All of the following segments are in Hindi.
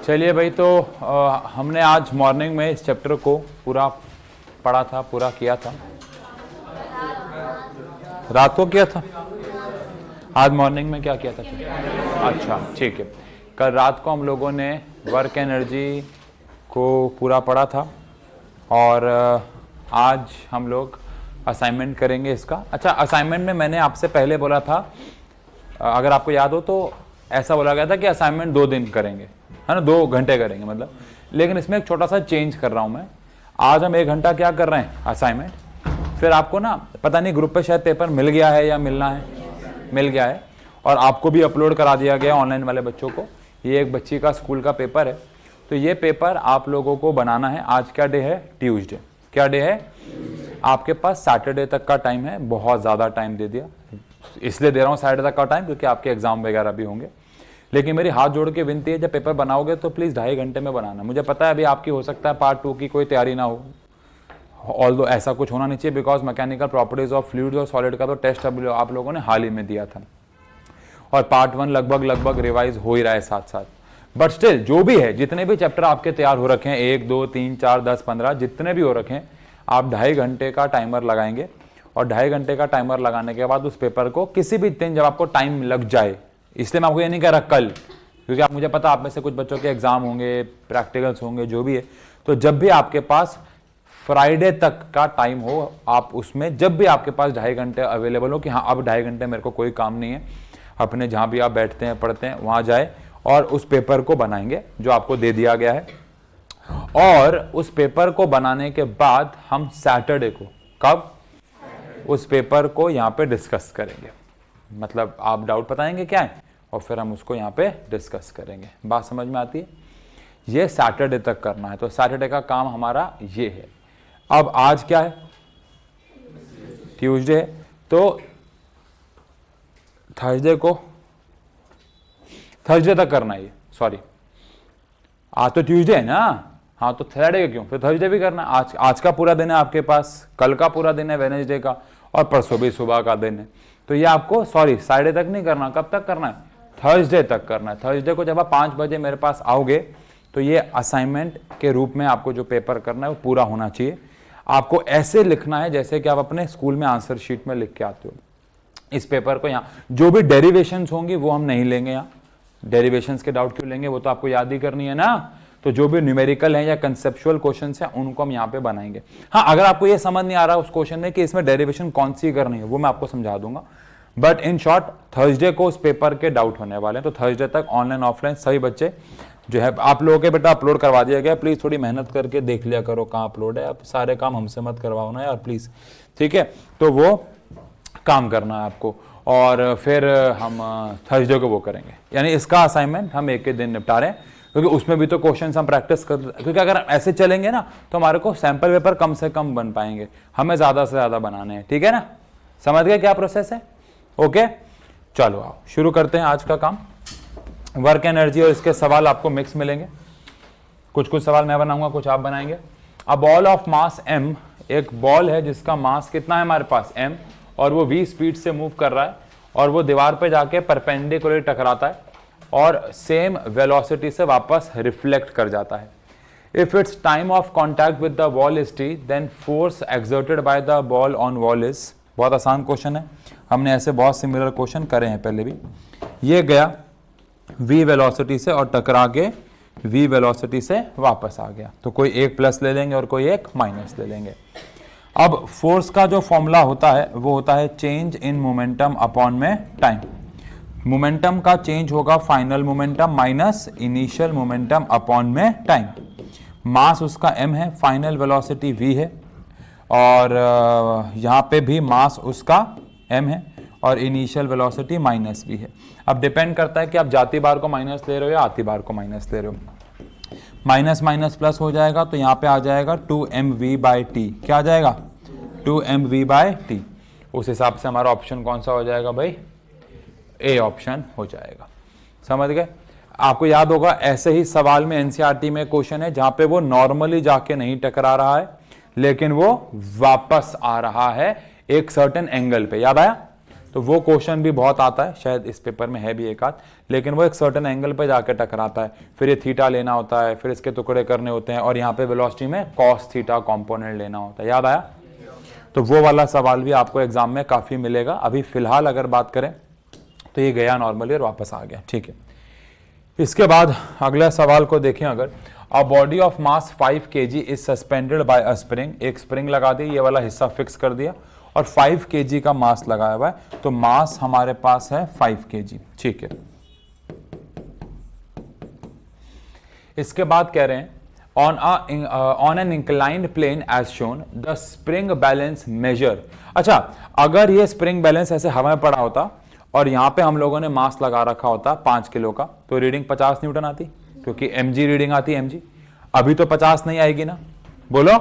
चलिए भाई, तो हमने आज मॉर्निंग में इस चैप्टर को पूरा पढ़ा था, पूरा किया था। रात को किया था, आज मॉर्निंग में क्या किया था? अच्छा ठीक है। कल रात को हम लोगों ने वर्क एनर्जी को पूरा पढ़ा था और आज हम लोग असाइनमेंट करेंगे इसका। अच्छा, असाइनमेंट में मैंने आपसे पहले बोला था, अगर आपको याद हो तो ऐसा बोला गया था कि असाइनमेंट 2 दिन करेंगे, है ना, 2 घंटे करेंगे मतलब। लेकिन इसमें एक छोटा सा चेंज कर रहा हूं मैं। आज हम 1 घंटा क्या कर रहे हैं, असाइनमेंट। फिर आपको ना पता नहीं ग्रुप पे शायद पेपर मिल गया है या मिलना है, मिल गया है और आपको भी अपलोड करा दिया गया ऑनलाइन वाले बच्चों को। ये एक बच्ची का स्कूल का पेपर है, तो ये पेपर आप लोगों को बनाना है। आज क्या डे है? ट्यूसडे। क्या डे है? आपके पास सैटरडे तक का टाइम है। बहुत ज़्यादा टाइम दे दिया, इसलिए दे रहा हूँ सैटरडे तक का टाइम क्योंकि आपके एग्जाम वगैरह भी होंगे। लेकिन मेरी हाथ जोड़ के विनती है, जब पेपर बनाओगे तो प्लीज़ 2.5 घंटे में बनाना। मुझे पता है अभी आपकी हो सकता है पार्ट 2 की कोई तैयारी ना हो, ऑल्दो ऐसा कुछ होना नहीं चाहिए, because mechanical properties of fluids और सॉलिड का तो टेस्ट अब आप लोगों ने हाल ही में दिया था और पार्ट 1 लगभग रिवाइज हो ही रहा है साथ साथ। बट स्टिल जो भी है, जितने भी चैप्टर आपके तैयार हो रखे हैं, 1 2 3 4 10 15 जितने भी हो रखे हैं, आप 2.5 घंटे का टाइमर लगाएंगे और 2.5 घंटे का टाइमर लगाने के बाद उस पेपर को किसी भी दिन जब आपको टाइम लग जाए, इसलिए मैं आपको ये नहीं कह रहा कल, क्योंकि आप मुझे पता आप में से कुछ बच्चों के एग्जाम होंगे, प्रैक्टिकल्स होंगे, जो भी है, तो जब भी आपके पास फ्राइडे तक का टाइम हो, आप उसमें जब भी आपके पास 2.5 घंटे अवेलेबल हो कि हाँ अब 2.5 घंटे मेरे को कोई काम नहीं है, अपने जहाँ भी आप बैठते हैं पढ़ते हैं वहाँ जाए और उस पेपर को बनाएंगे जो आपको दे दिया गया है। और उस पेपर को बनाने के बाद हम सैटरडे को, कब, उस पेपर को यहाँ पे डिस्कस करेंगे। मतलब आप डाउट बताएंगे क्या है और फिर हम उसको यहाँ पे डिस्कस करेंगे। बात समझ में आती है? ये सैटरडे तक करना है, तो सैटरडे का काम हमारा ये है। अब आज क्या है? ट्यूसडे है, तो थर्सडे को, थर्सडे तक करना है ये, सॉरी आज तो ट्यूसडे है ना, हाँ तो थर्सडे क्यों, फिर थर्सडे भी करना है। आज का पूरा दिन है आपके पास, कल का पूरा दिन है वेडनेसडे का, और परसों भी सुबह का दिन है। तो ये आपको सॉरी सैटरडे तक नहीं करना, कब तक करना है? थर्सडे तक करना है। थर्सडे को जब आप 5 बजे मेरे पास आओगे तो ये असाइनमेंट के रूप में आपको जो पेपर करना है वो पूरा होना चाहिए। आपको ऐसे लिखना है जैसे कि आप अपने स्कूल में आंसर शीट में लिख के आते हो। इस पेपर को यहाँ जो भी डेरिवेशंस होंगी वो हम नहीं लेंगे। यहाँ डेरिवेशंस के डाउट क्यों लेंगे, वो तो आपको याद ही करनी है ना। तो जो भी न्यूमेरिकल है या कंसेप्चुअल क्वेश्चंस हैं उनको हम यहाँ पे बनाएंगे। हाँ, अगर आपको ये समझ नहीं आ रहा उस क्वेश्चन में कि इसमें डेरिवेशन कौन सी करनी है, वो मैं आपको समझा दूंगा। बट इन शॉर्ट थर्सडे को उस पेपर के डाउट होने वाले हैं, तो थर्सडे तक ऑनलाइन ऑफलाइन सभी बच्चे जो है आप लोगों के बेटा अपलोड करवा दिया गया। प्लीज थोड़ी मेहनत करके देख लिया करो कहाँ अपलोड है। आप सारे काम हमसे मत करवाओ ना यार प्लीज, ठीक है? तो वो काम करना है आपको और फिर हम थर्सडे को वो करेंगे। यानी इसका असाइनमेंट हम एक दिन निपटा रहे हैं क्योंकि उसमें भी तो क्वेश्चंस हम प्रैक्टिस कर, क्योंकि अगर ऐसे चलेंगे ना तो हमारे को सैंपल पेपर कम से कम बन पाएंगे, हमें ज्यादा से ज्यादा बनाने हैं। ठीक है ना? समझ गए क्या प्रोसेस है? ओके, चलो आओ शुरू करते हैं आज का काम। वर्क एनर्जी और इसके सवाल आपको मिक्स मिलेंगे। कुछ सवाल मैं बनाऊंगा, कुछ आप बनाएंगे। A ball of mass m, एक बॉल है जिसका मास कितना है हमारे पास m, और वो v स्पीड से मूव कर रहा है और वो दीवार पे जाके परपेंडिकुलर टकराता है और सेम वेलोसिटी से वापस रिफ्लेक्ट कर जाता है। If its time of contact with the wall is t, then force exerted by the ball on wall is. बहुत आसान क्वेश्चन है, हमने ऐसे बहुत सिमिलर क्वेश्चन करे हैं पहले भी। ये गया v वेलोसिटी से और टकरा के v वेलोसिटी से वापस आ गया, तो कोई एक प्लस ले लेंगे और कोई एक माइनस ले लेंगे। अब फोर्स का जो फॉर्मूला होता है वो होता है चेंज इन मोमेंटम अपॉन में टाइम। मोमेंटम का चेंज होगा final momentum minus initial momentum upon में टाइम। मास उसका m है, फाइनल वेलोसिटी v है और यहाँ पे भी मास उसका m है और इनिशियल वेलोसिटी माइनस v है। अब डिपेंड करता है कि आप जाती बार को माइनस ले रहे हो या आती बार को माइनस ले रहे हो। माइनस माइनस प्लस हो जाएगा तो यहाँ पे आ जाएगा 2mv/t। क्या आ जाएगा? 2mv/t। उस हिसाब से हमारा ऑप्शन कौन सा हो जाएगा भाई? ए ऑप्शन हो जाएगा। समझ गए? आपको याद होगा ऐसे ही सवाल में एनसीईआरटी में क्वेश्चन है जहां पे वो नॉर्मली जाके नहीं टकरा रहा है लेकिन वो वापस आ रहा है एक सर्टेन एंगल पे। याद आया? तो वो क्वेश्चन भी बहुत आता है, शायद इस पेपर में है भी एक आध, लेकिन वो एक सर्टेन एंगल पे जाकर टकराता है, फिर ये थीटा लेना होता है, फिर इसके टुकड़े करने होते हैं, और यहाँ पे वेलोसिटी में कॉस थीटा कॉम्पोनेंट लेना होता है। याद आया? तो वो वाला सवाल भी आपको एग्जाम में काफ़ी मिलेगा। अभी फिलहाल अगर बात करें तो ये गया नॉर्मली और वापस आ गया, ठीक है। इसके बाद अगला सवाल को देखें, अगर a body of mass 5 kg is suspended bye a spring, एक स्प्रिंग लगा दी, ये वाला हिस्सा फिक्स कर दिया और 5 kg का मास लगाया हुआ है, तो मास हमारे पास है 5 kg, ठीक है। इसके बाद कह रहे हैं on an inclined plane as shown the spring balance measure. अच्छा, अगर ये स्प्रिंग बैलेंस ऐसे हवा में पड़ा होता और यहां पे हम लोगों ने मास लगा रखा होता 5 किलो का, तो रीडिंग 50 न्यूटन आती, क्योंकि mg रीडिंग आती है mg। अभी तो 50 नहीं आएगी ना, बोलो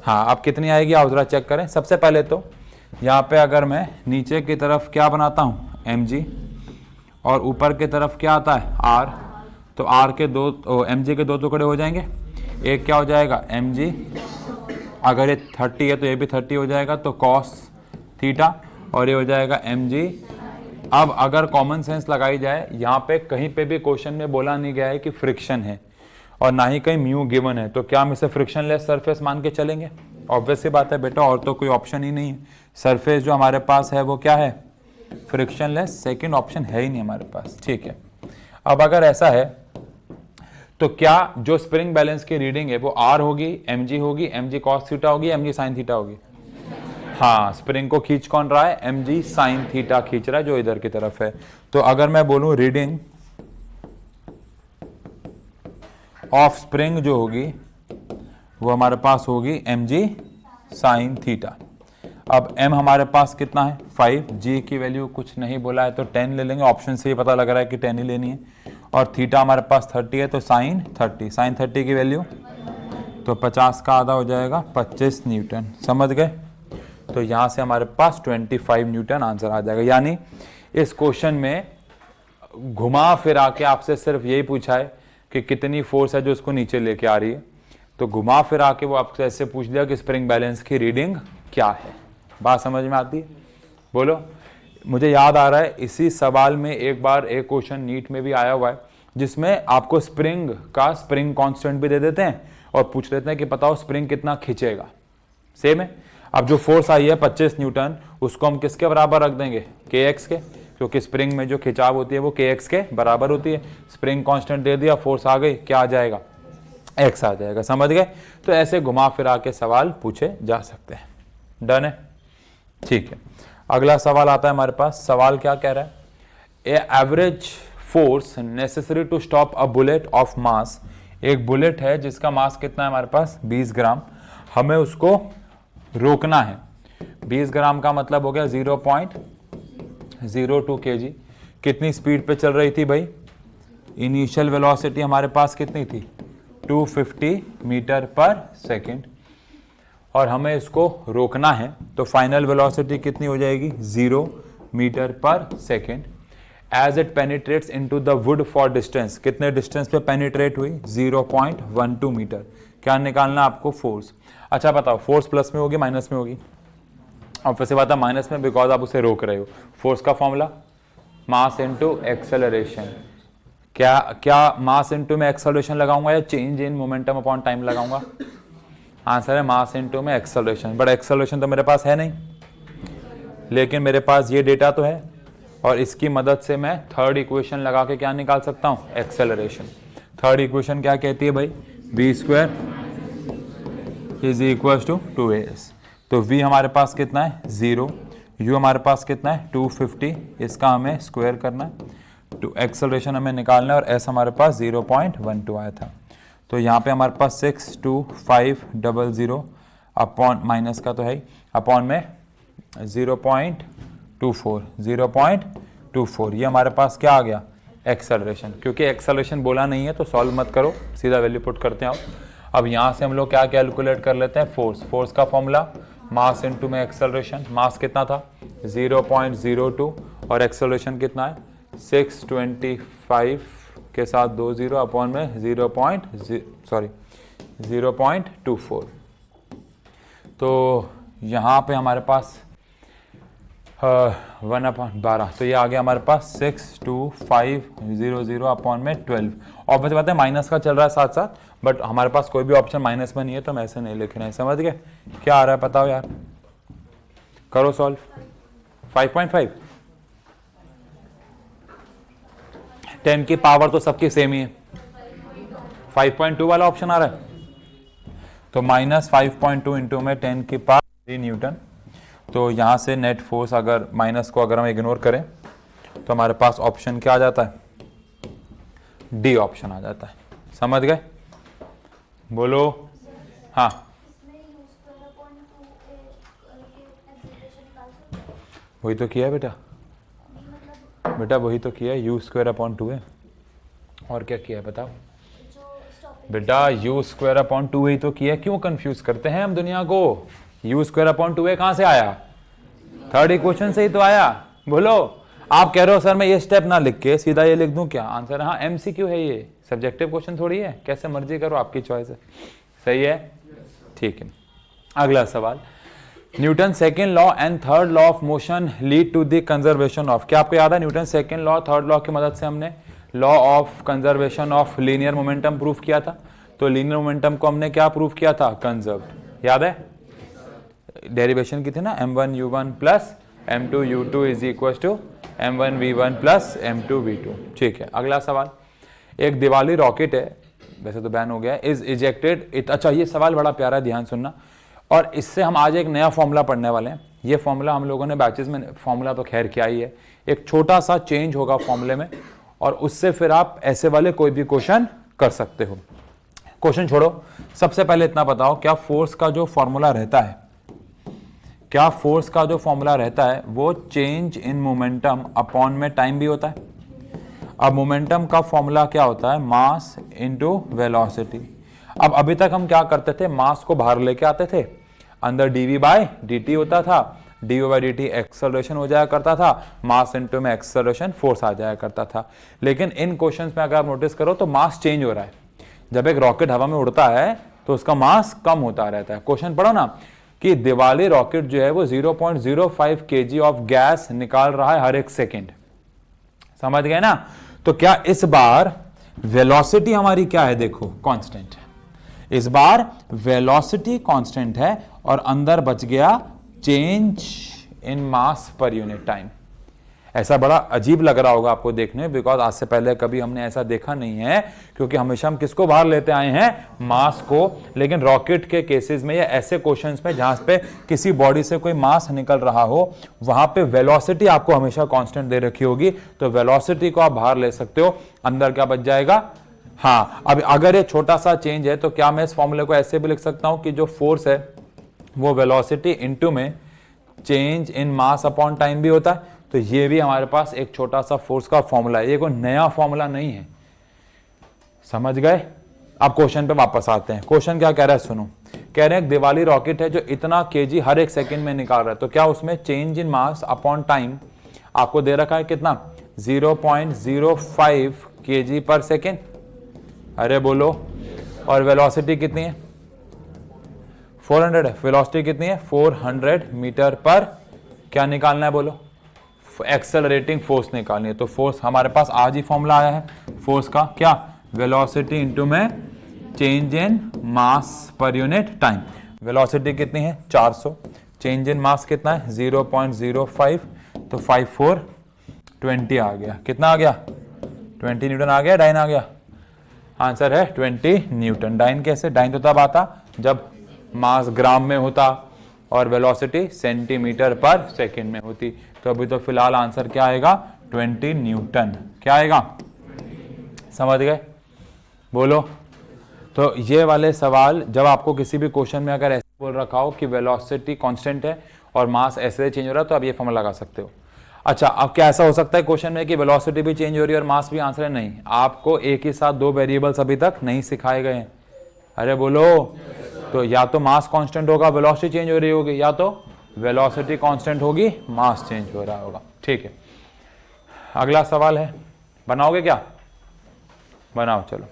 हाँ, अब कितनी आएगी आप जरा चेक करें। सबसे पहले तो यहाँ पे अगर मैं नीचे की तरफ क्या बनाता हूँ mg और ऊपर की तरफ क्या आता है r, तो r के mg के दो टुकड़े हो जाएंगे, एक क्या हो जाएगा mg, अगर ये 30 है तो ये भी 30 हो जाएगा, तो cos थीटा, और ये हो जाएगा mg। अब अगर कॉमन सेंस लगाई जाए, यहाँ पे कहीं पे भी क्वेश्चन में बोला नहीं गया है कि फ्रिक्शन है और ना ही कहीं म्यू गिवन है, तो क्या हम इसे फ्रिक्शनलेस सरफेस मान के चलेंगे? ऑब्वियस सी बात है बेटा, और तो कोई ऑप्शन ही नहीं है। सरफेस जो हमारे पास है वो क्या है? फ्रिक्शनलेस, सेकंड ऑप्शन है ही नहीं हमारे पास, ठीक है। अब अगर ऐसा है तो क्या जो स्प्रिंग बैलेंस की रीडिंग है वो r होगी, mg होगी, mg cos थीटा होगी, mg sin थीटा होगी? हाँ, स्प्रिंग को खींच कौन रहा है? mg sin थीटा खींच रहा है, जो इधर की तरफ है। तो अगर मैं बोलूं रीडिंग ऑफ स्प्रिंग जो होगी वो हमारे पास होगी mg sin थीटा। अब m हमारे पास कितना है? 5, g की वैल्यू कुछ नहीं बोला है तो 10 ले लेंगे, ऑप्शन से ही पता लग रहा है कि 10 ही लेनी है, और थीटा हमारे पास 30 है तो sin 30 की वैल्यू तो 50 का आधा हो जाएगा 25 न्यूटन। समझ गए? तो यहाँ से हमारे पास 25 न्यूटन आंसर आ जाएगा। यानी इस क्वेश्चन में घुमा फिरा के आपसे सिर्फ यही पूछा है कि कितनी फोर्स है जो उसको नीचे लेके आ रही है, तो घुमा फिरा के वो आपसे ऐसे पूछ लिया कि स्प्रिंग बैलेंस की रीडिंग क्या है। बात समझ में आती है? बोलो। मुझे याद आ रहा है इसी सवाल में एक बार एक क्वेश्चन नीट में भी आया हुआ है जिसमें आपको स्प्रिंग का स्प्रिंग कांस्टेंट भी दे देते हैं और पूछ लेते हैं कि बताओ स्प्रिंग कितना खींचेगा। सेम है। अब जो फोर्स आई है 25 न्यूटन, उसको हम किसके बराबर रख देंगे? kx के, क्योंकि स्प्रिंग में जो खिंचाव होती है वो kx के बराबर होती है। स्प्रिंग कांस्टेंट दे दिया, फोर्स आ गई, क्या आ जाएगा? x आ जाएगा। समझ गए? तो ऐसे घुमा फिरा के सवाल पूछे जा सकते हैं। डन है? ठीक है। अगला सवाल आता है हमारे पास। सवाल क्या कह रहा है? A average force necessary to stop a bullet of mass, एक बुलेट है जिसका मास कितना है हमारे पास? 20 ग्राम। हमें उसको रोकना है। 20 ग्राम का मतलब हो गया 0.02 kg। कितनी स्पीड पे चल रही थी भाई? इनिशियल वेलोसिटी हमारे पास कितनी थी? 250 मीटर पर सेकेंड, और हमें इसको रोकना है तो फाइनल वेलोसिटी कितनी हो जाएगी? 0 metre per second. As it penetrates into the wood for distance, कितने डिस्टेंस पे पेनिट्रेट हुई? 0.12 मीटर। क्या निकालना आपको? फोर्स। अच्छा बताओ, फोर्स प्लस में होगी माइनस में होगी? अब वैसे बात है माइनस में, बिकॉज आप उसे रोक रहे हो। फोर्स का फॉर्मूला मास इनटू एक्सेलरेशन। क्या मास इनटू में एक्सेलरेशन लगाऊंगा या change in momentum upon time लगाऊंगा? आंसर है मास इनटू में एक्सेलरेशन। बट एक्सेलरेशन तो मेरे पास है नहीं, लेकिन मेरे पास ये डेटा तो है, और इसकी मदद से मैं थर्ड इक्वेशन लगा के क्या निकाल सकता हूँ? एक्सेलरेशन। थर्ड इक्वेशन क्या कहती है भाई? v² is equal to 2as। तो v हमारे पास कितना है? 0। u हमारे पास कितना है? 250। इसका हमें स्क्वायर करना है, तो एक्सेलरेशन हमें निकालना है, और s हमारे पास 0.12 आया था। तो यहाँ पे हमारे पास 62500 अपॉन, माइनस का तो है ही, अपॉन में 0.24 ये हमारे पास क्या आ गया? एक्सेलरेशन। क्योंकि एक्सेलरेशन बोला नहीं है तो सॉल्व मत करो, सीधा वैल्यू पुट करते हैं। अब यहाँ से हम लोग क्या कैलकुलेट कर लेते हैं? फोर्स। फोर्स का फॉर्मूला मास इनटू में एक्सेलरेशन। मास कितना था? 0.02, और एक्सेलरेशन कितना है? 625 के साथ 20 अपॉन में 0.24। तो यहाँ पे हमारे पास 1/12, तो ये आ गया हमारे पास 62500 अपॉन में 12। ऑब्वियस बात है माइनस का चल रहा है साथ साथ, बट हमारे पास कोई भी ऑप्शन माइनस में नहीं है तो हम ऐसे नहीं लिख रहे हैं। समझ गए? क्या आ रहा है बताओ यार, करो सॉल्व। 5.5, 10 की पावर तो सबकी सेम ही है। 5.2 वाला ऑप्शन आ रहा है, तो -5.2 इंटू में 10 की पावर 3 न्यूटन। तो यहाँ से नेट फोर्स अगर माइनस को अगर हम इग्नोर करें तो हमारे पास ऑप्शन क्या आ जाता है, डी ऑप्शन आ जाता है। समझ गए? बोलो। हाँ वही तो किया है बेटा, बेटा वही तो किया है, u²/2 है। और क्या किया है बताओ बेटा, u²/2 ही तो किया है। क्यों कंफ्यूज करते हैं हम दुनिया को? u²/2 है कहां से आया? थर्ड इक्वेशन से ही तो आया। बोलो। आप कह रहे हो सर मैं ये स्टेप ना लिख के सीधा ये लिख दूं क्या? आंसर हाँ, MCQ है, ये सब्जेक्टिव क्वेश्चन थोड़ी है, कैसे मर्जी करो, आपकी चॉइस है। सही है? ठीक है। अगला सवाल, Newton second law and third law of motion lead to the conservation of. क्या आपको याद है Newton second law third law की मदद से हमने law of conservation of linear momentum proof किया था। तो लीनियर मोमेंटम को हमने क्या प्रूफ किया था? कंजर्व्ड। याद है? डेरिवेशन की थी ना, m1u1 plus m2u2 is equal to m1v1 plus m2v2। ठीक है। अगला सवाल, एक दिवाली रॉकेट है, वैसे तो बैन हो गया है, इज इजेक्टेड। अच्छा ये सवाल बड़ा प्यारा है, ध्यान सुनना। और इससे हम आज एक नया फॉर्मूला पढ़ने वाले हैं। ये फॉर्मूला हम लोगों ने बैचेस में, फॉर्मूला तो खैर क्या ही है, एक छोटा सा चेंज होगा फॉर्मूले में, और उससे फिर आप ऐसे वाले कोई भी क्वेश्चन कर सकते हो। क्वेश्चन छोड़ो, सबसे पहले इतना बताओ, क्या फोर्स का जो फॉर्मूला रहता है, क्या फोर्स का जो फॉर्मूला रहता है वो चेंज इन मोमेंटम अपॉन में टाइम भी होता है? अब मोमेंटम का फॉर्मूला क्या होता है? Mass into velocity. अब अभी तक हम क्या करते थे, मास को बाहर लेके आते थे, अंदर dv/dt होता था, dv/dt एक्सेलरेशन हो जाया करता था, मास इनटू में एक्सेलरेशन फोर्स आ जाया करता था। लेकिन इन क्वेश्चंस में अगर आप नोटिस करो तो मास चेंज हो रहा है। जब एक रॉकेट हवा में उड़ता है तो उसका मास कम होता रहता है। क्वेश्चन पढ़ो ना कि दिवाली रॉकेट जो है वो 0.05 kg ऑफ गैस निकाल रहा है हर एक सेकेंड। समझ गए ना? तो क्या इस बार वेलोसिटी हमारी क्या है? देखो कांस्टेंट है। इस बार वेलोसिटी कांस्टेंट है और अंदर बच गया change in mass per unit time. ऐसा बड़ा अजीब लग रहा होगा आपको देखने, बिकॉज आज से पहले कभी हमने ऐसा देखा नहीं है, क्योंकि हमेशा हम किसको बाहर लेते आए हैं? मास को। लेकिन रॉकेट के केसेस में या ऐसे क्वेश्चंस में जहां पे किसी बॉडी से कोई मास निकल रहा हो, वहां पे वेलोसिटी आपको हमेशा कांस्टेंट दे रखी होगी, तो वेलोसिटी को आप बाहर ले सकते हो, अंदर क्या बच जाएगा? हाँ। अब अगर ये छोटा सा चेंज है तो क्या मैं इस फॉर्मूले को ऐसे भी लिख सकता हूं कि जो फोर्स है वो वेलोसिटी इनटू में change in mass upon time भी होता है। तो ये भी हमारे पास एक छोटा सा फोर्स का फॉर्मूला है, ये कोई नया फॉर्मूला नहीं है। समझ गए? अब क्वेश्चन पे वापस आते हैं। क्वेश्चन क्या कह रहा है सुनो, कह रहे हैं दिवाली रॉकेट है जो इतना केजी हर एक सेकंड में निकाल रहा है, तो क्या उसमें change in mass upon time आपको दे रखा है कितना? 0.05 kg पर सेकेंड। अरे बोलो। और वेलोसिटी कितनी है? 400 है। वेलोसिटी कितनी है? 400 मीटर पर क्या निकालना है बोलो? एक्सेलरेटिंग फोर्स निकालनी है। तो फोर्स हमारे पास आज ही फॉर्मूला आया है फोर्स का, क्या? वेलोसिटी इनटू में change in mass per unit time. Velocity कितनी है? 400। चेंज इन मास कितना है? 0.05, तो 5/4 आ गया। कितना आ गया? 20 न्यूटन आ गया, डाइन आ गया? आंसर है 20 न्यूटन। डाइन कैसे? डाइन तो तब आता जब मास ग्राम में होता और वेलोसिटी सेंटीमीटर पर सेकंड में होती। तो अभी तो फिलहाल आंसर क्या आएगा? 20 न्यूटन। क्या आएगा? समझ गए? बोलो। तो ये वाले सवाल जब आपको किसी भी क्वेश्चन में अगर ऐसे बोल रखा हो कि वेलोसिटी कांस्टेंट है और मास ऐसे चेंज हो रहा है, तो आप ये फॉर्मूला लगा सकते हो। अच्छा, अब क्या ऐसा हो सकता है क्वेश्चन में कि वेलोसिटी भी चेंज हो रही है और मास भी? आंसर है नहीं। आपको एक ही साथ दो वेरिएबल्स अभी तक नहीं सिखाए गए हैं। अरे बोलो। तो या तो मास कांस्टेंट होगा, वेलोसिटी चेंज हो रही होगी, या तो वेलोसिटी कांस्टेंट होगी, मास चेंज हो रहा होगा। ठीक है। अगला सवाल है, बनाओगे क्या? बनाओ चलो।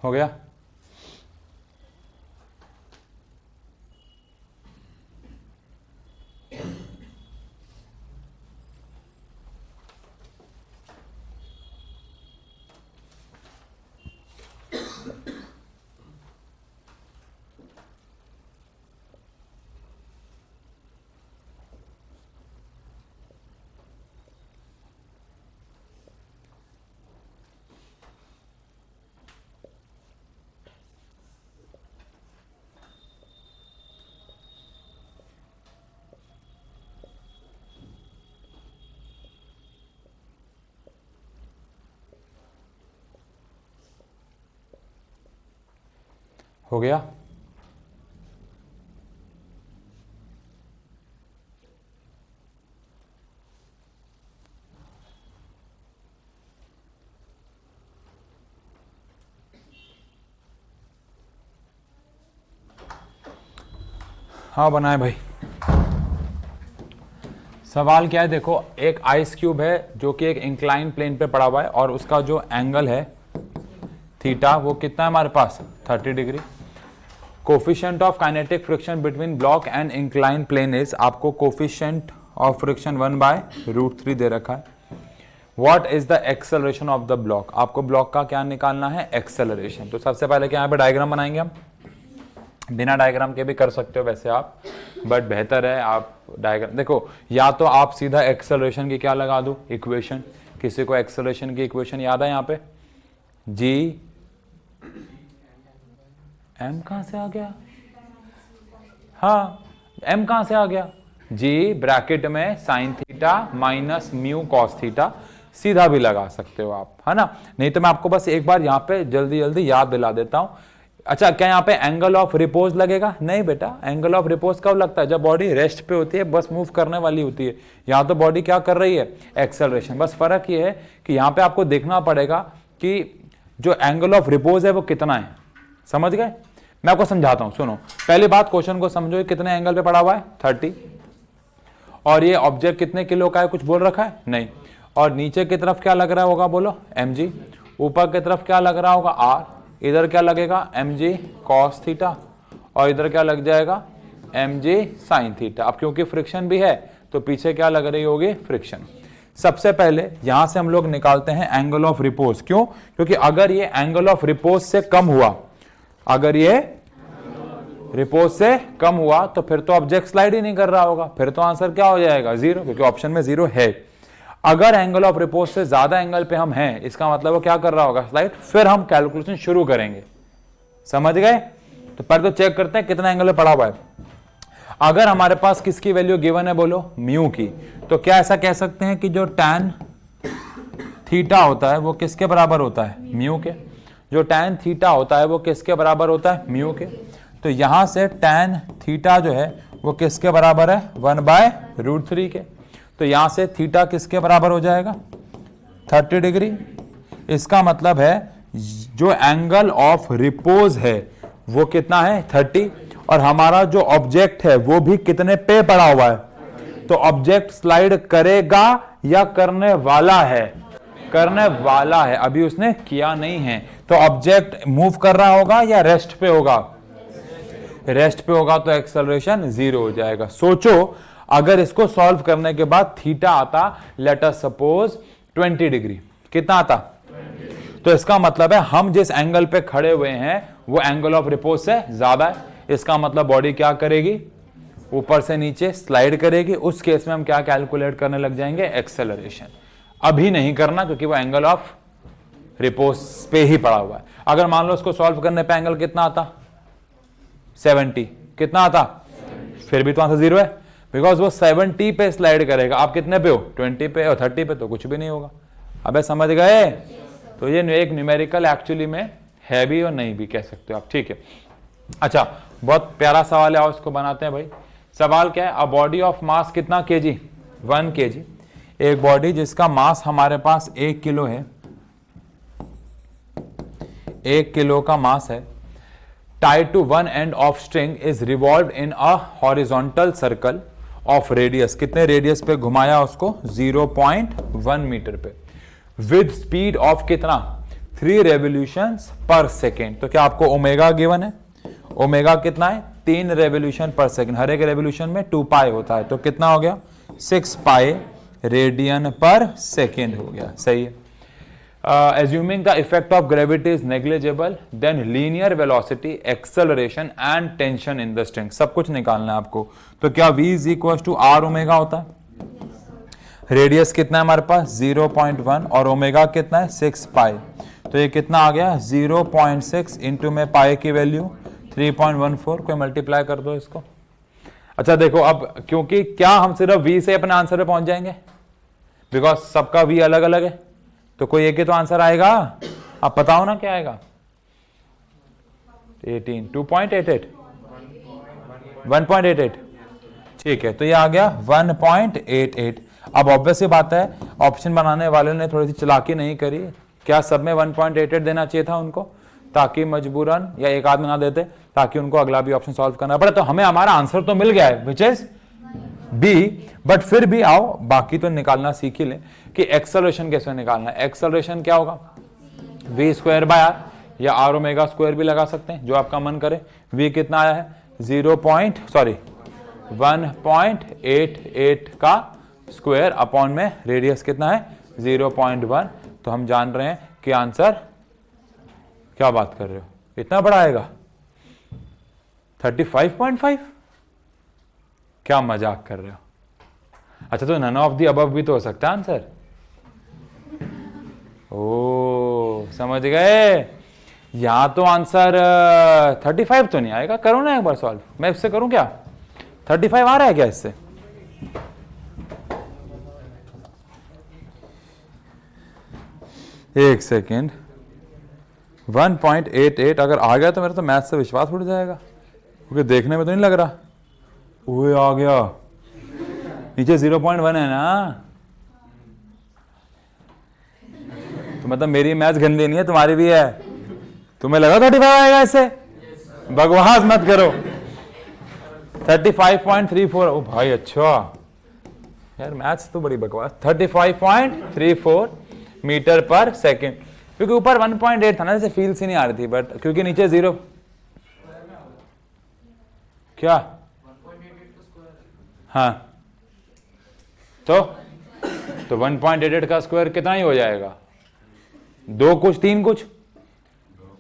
हो गया? हो गया? हाँ बनाए भाई। सवाल क्या है देखो, एक आइस क्यूब है जो कि एक इंक्लाइन प्लेन पे पड़ा हुआ है और उसका जो एंगल है थीटा वो कितना है हमारे पास 30 degree. Coefficient of kinetic friction between block and incline plane is, आपको कोफिशिएंट ऑफ फ्रिक्शन 1/√3 दे रखा है। What is the acceleration of the block, आपको ब्लॉक का क्या निकालना है एक्सेलरेशन। तो सबसे पहले क्या यहाँ पे डायग्राम बनाएंगे हम, बिना डायग्राम के भी कर सकते हो वैसे आप, बट बेहतर है आप डायग्राम। देखो या तो आप सीधा एक्सेलरेशन की क्या लगा दो इक्वेशन, किसी को एक्सेलरेशन की इक्वेशन याद है यहाँ पे, जी एम कहां से आ गया, हाँ एम कहां से आ गया, जी ब्रैकेट में sine theta minus mu cos theta, सीधा भी लगा सकते हो आप, है ना। नहीं तो मैं आपको बस एक बार यहाँ पे जल्दी जल्दी याद दिला देता हूं। अच्छा क्या यहाँ पे एंगल ऑफ रिपोज लगेगा, नहीं बेटा, एंगल ऑफ रिपोज कब लगता है जब बॉडी रेस्ट पे होती है, बस मूव करने वाली होती है। यहाँ तो बॉडी क्या कर रही है एक्सेलरेशन। बस फर्क ये है कि यहाँ पे आपको देखना पड़ेगा कि जो एंगल ऑफ रिपोज है वो कितना है, समझ गए। मैं आपको समझाता हूं, सुनो। पहली बात क्वेश्चन को समझो, कितने एंगल पे पड़ा हुआ है 30, और ये ऑब्जेक्ट कितने किलो का है कुछ बोल रखा है नहीं, और नीचे की तरफ क्या लग रहा होगा बोलो mg, ऊपर की तरफ क्या लग रहा होगा r, इधर क्या लगेगा mg cos थीटा, और इधर क्या लग जाएगा mg sin थीटा। अब क्योंकि फ्रिक्शन भी है तो पीछे क्या लग रही होगी फ्रिक्शन। सबसे पहले यहां से हम लोग निकालते हैं एंगल ऑफ रिपोज, क्यों, क्योंकि अगर ये एंगल ऑफ रिपोज से कम हुआ, अगर ये रिपोज से कम हुआ तो फिर तो ऑब्जेक्ट स्लाइड ही नहीं कर रहा होगा, फिर तो आंसर क्या हो जाएगा 0, क्योंकि ऑप्शन में 0 है। अगर एंगल ऑफ रिपोज से ज्यादा एंगल पे हम हैं, इसका मतलब वो क्या कर रहा होगा स्लाइड, फिर हम कैलकुलेशन शुरू करेंगे, समझ गए। तो पहले तो चेक करते हैं कितना एंगल पे पड़ा हुआ है। अगर हमारे पास किसकी वैल्यू गिवन है बोलो म्यू की, तो क्या ऐसा कह सकते हैं कि जो tan थीटा होता है वो किसके बराबर होता है म्यू के, जो tan थीटा होता है वो किसके बराबर होता है म्यू के। तो यहां से tan थीटा जो है वो किसके बराबर है 1/√3 के, तो यहां से थीटा किसके बराबर हो जाएगा 30 डिग्री। इसका मतलब है जो एंगल ऑफ रिपोज है वो कितना है 30, और हमारा जो ऑब्जेक्ट है वो भी कितने पे पड़ा हुआ है, तो ऑब्जेक्ट स्लाइड करेगा या करने वाला है, करने वाला है, अभी उसने किया नहीं है। तो ऑब्जेक्ट मूव कर रहा होगा या रेस्ट पे होगा, रेस्ट पे होगा, तो एक्सेलरेशन 0 हो जाएगा। सोचो अगर इसको सॉल्व करने के बाद थीटा आता लेट अस सपोज 20 डिग्री, कितना आता 20, तो इसका मतलब है हम जिस एंगल पे खड़े हुए हैं वो एंगल ऑफ रिपोज से ज्यादा है। इसका मतलब बॉडी क्या करेगी ऊपर से नीचे स्लाइड करेगी, उस केस में हम क्या कैलकुलेट करने लग जाएंगे एक्सेलरेशन। अभी नहीं करना क्योंकि वो एंगल ऑफ रिपोज पे ही पड़ा हुआ है। अगर मान लो उसको सॉल्व करने पे एंगल कितना आता 70, कितना आता, फिर भी तो आंसर 0 है, बिकॉज वो 70 पे स्लाइड करेगा। आप कितने पे हो 20 पे, और 30 पे तो कुछ भी नहीं होगा। अबे समझ गए। तो ये एक न्यूमेरिकल एक्चुअली में है भी और नहीं भी कह सकते हो आप, ठीक है। अच्छा बहुत प्यारा सवाल है, और इसको बनाते हैं भाई। सवाल क्या है, अ बॉडी ऑफ मास कितना केजी 1 kg, एक बॉडी जिसका मास हमारे पास 1 किलो है, 1 किलो का मास है, tied to one end of string is revolved in a horizontal circle of radius, कितने रेडियस पे घुमाया उसको 0.1 मीटर पे, with speed of कितना 3 रेवोल्यूशंस पर सेकेंड। तो क्या आपको ओमेगा गिवन है? ओमेगा कितना है? 3 रेवोल्यूशन पर सेकेंड। हर एक रेवोल्यूशन में 2 पाई होता है, तो कितना हो गया? 6 पाई रेडियन पर सेकेंड हो गया। सही है। Assuming the effect of gravity is negligible, then linear velocity, acceleration and tension in the string, सब कुछ निकालना है आपको। तो क्या V is equals to R omega होता है? रेडियस कितना है हमारे पास? 0.1 और ओमेगा कितना है? 6 पाई। तो ये कितना आ गया? 0.6 इंटू में पाई की वैल्यू 3.14। कोई मल्टीप्लाई कर दो इसको। अच्छा देखो, अब क्योंकि क्या हम सिर्फ V से अपने आंसर पे पहुंच जाएंगे? बिकॉज सबका V अलग अलग है, तो कोई एक ही तो आंसर आएगा। आप बताओ ना क्या आएगा? 18 2.88 1.88। ठीक है, तो ये आ गया 1.88। अब ऑब्वियस बात है, ऑप्शन बनाने वाले ने थोड़ी सी चालाकी नहीं करी। क्या सब में 1.88 देना चाहिए था उनको, ताकि मजबूरन या एक आदमी ना देते, ताकि उनको अगला भी ऑप्शन सॉल्व करना पड़े। तो हमें हमारा आंसर तो मिल गया है, विच इज बी। बट फिर भी आओ बाकी तो निकालना सीख ही लें कि एक्सेलरेशन कैसे निकालना है। एक्सेलरेशन क्या होगा? v स्क्वायर बाय आर, या आर ओमेगा स्क्वायर भी लगा सकते हैं, जो आपका मन करे। v कितना आया है? 1.88 का स्क्वायर अपॉन में रेडियस कितना है? 0.1। तो हम जान रहे हैं कि आंसर, क्या बात कर रहे हो, इतना बड़ा आएगा 35.5। क्या मजाक कर रहे हो? अच्छा, तो नन ऑफ दी अबव भी तो हो सकता है आंसर। ओ समझ गए। यहां तो आंसर 35 तो नहीं आएगा। करो ना एक बार सॉल्व। मैं इससे करूं क्या? 35 आ रहा है क्या इससे? एक सेकेंड। 1.88 अगर आ गया तो मेरा तो मैथ से विश्वास उड़ जाएगा, क्योंकि देखने में तो नहीं लग रहा। ओए आ गया, नीचे 0.1 है ना। तो मतलब मेरी मैथ गंदी नहीं है, तुम्हारी भी है। तुम्हें लगा 35 आएगा इससे? बकवास मत करो। 35.34। ओ भाई अच्छा यार, मैथ्स तो बड़ी बकवास। 35.34 मीटर पर सेकेंड, क्योंकि ऊपर 1.8 था ना, जैसे फील सी नहीं आ रही थी, बट क्योंकि नीचे 0 क्या, हाँ तो 1.88 का स्क्वायर कितना ही हो जाएगा? 2 कुछ 3 कुछ।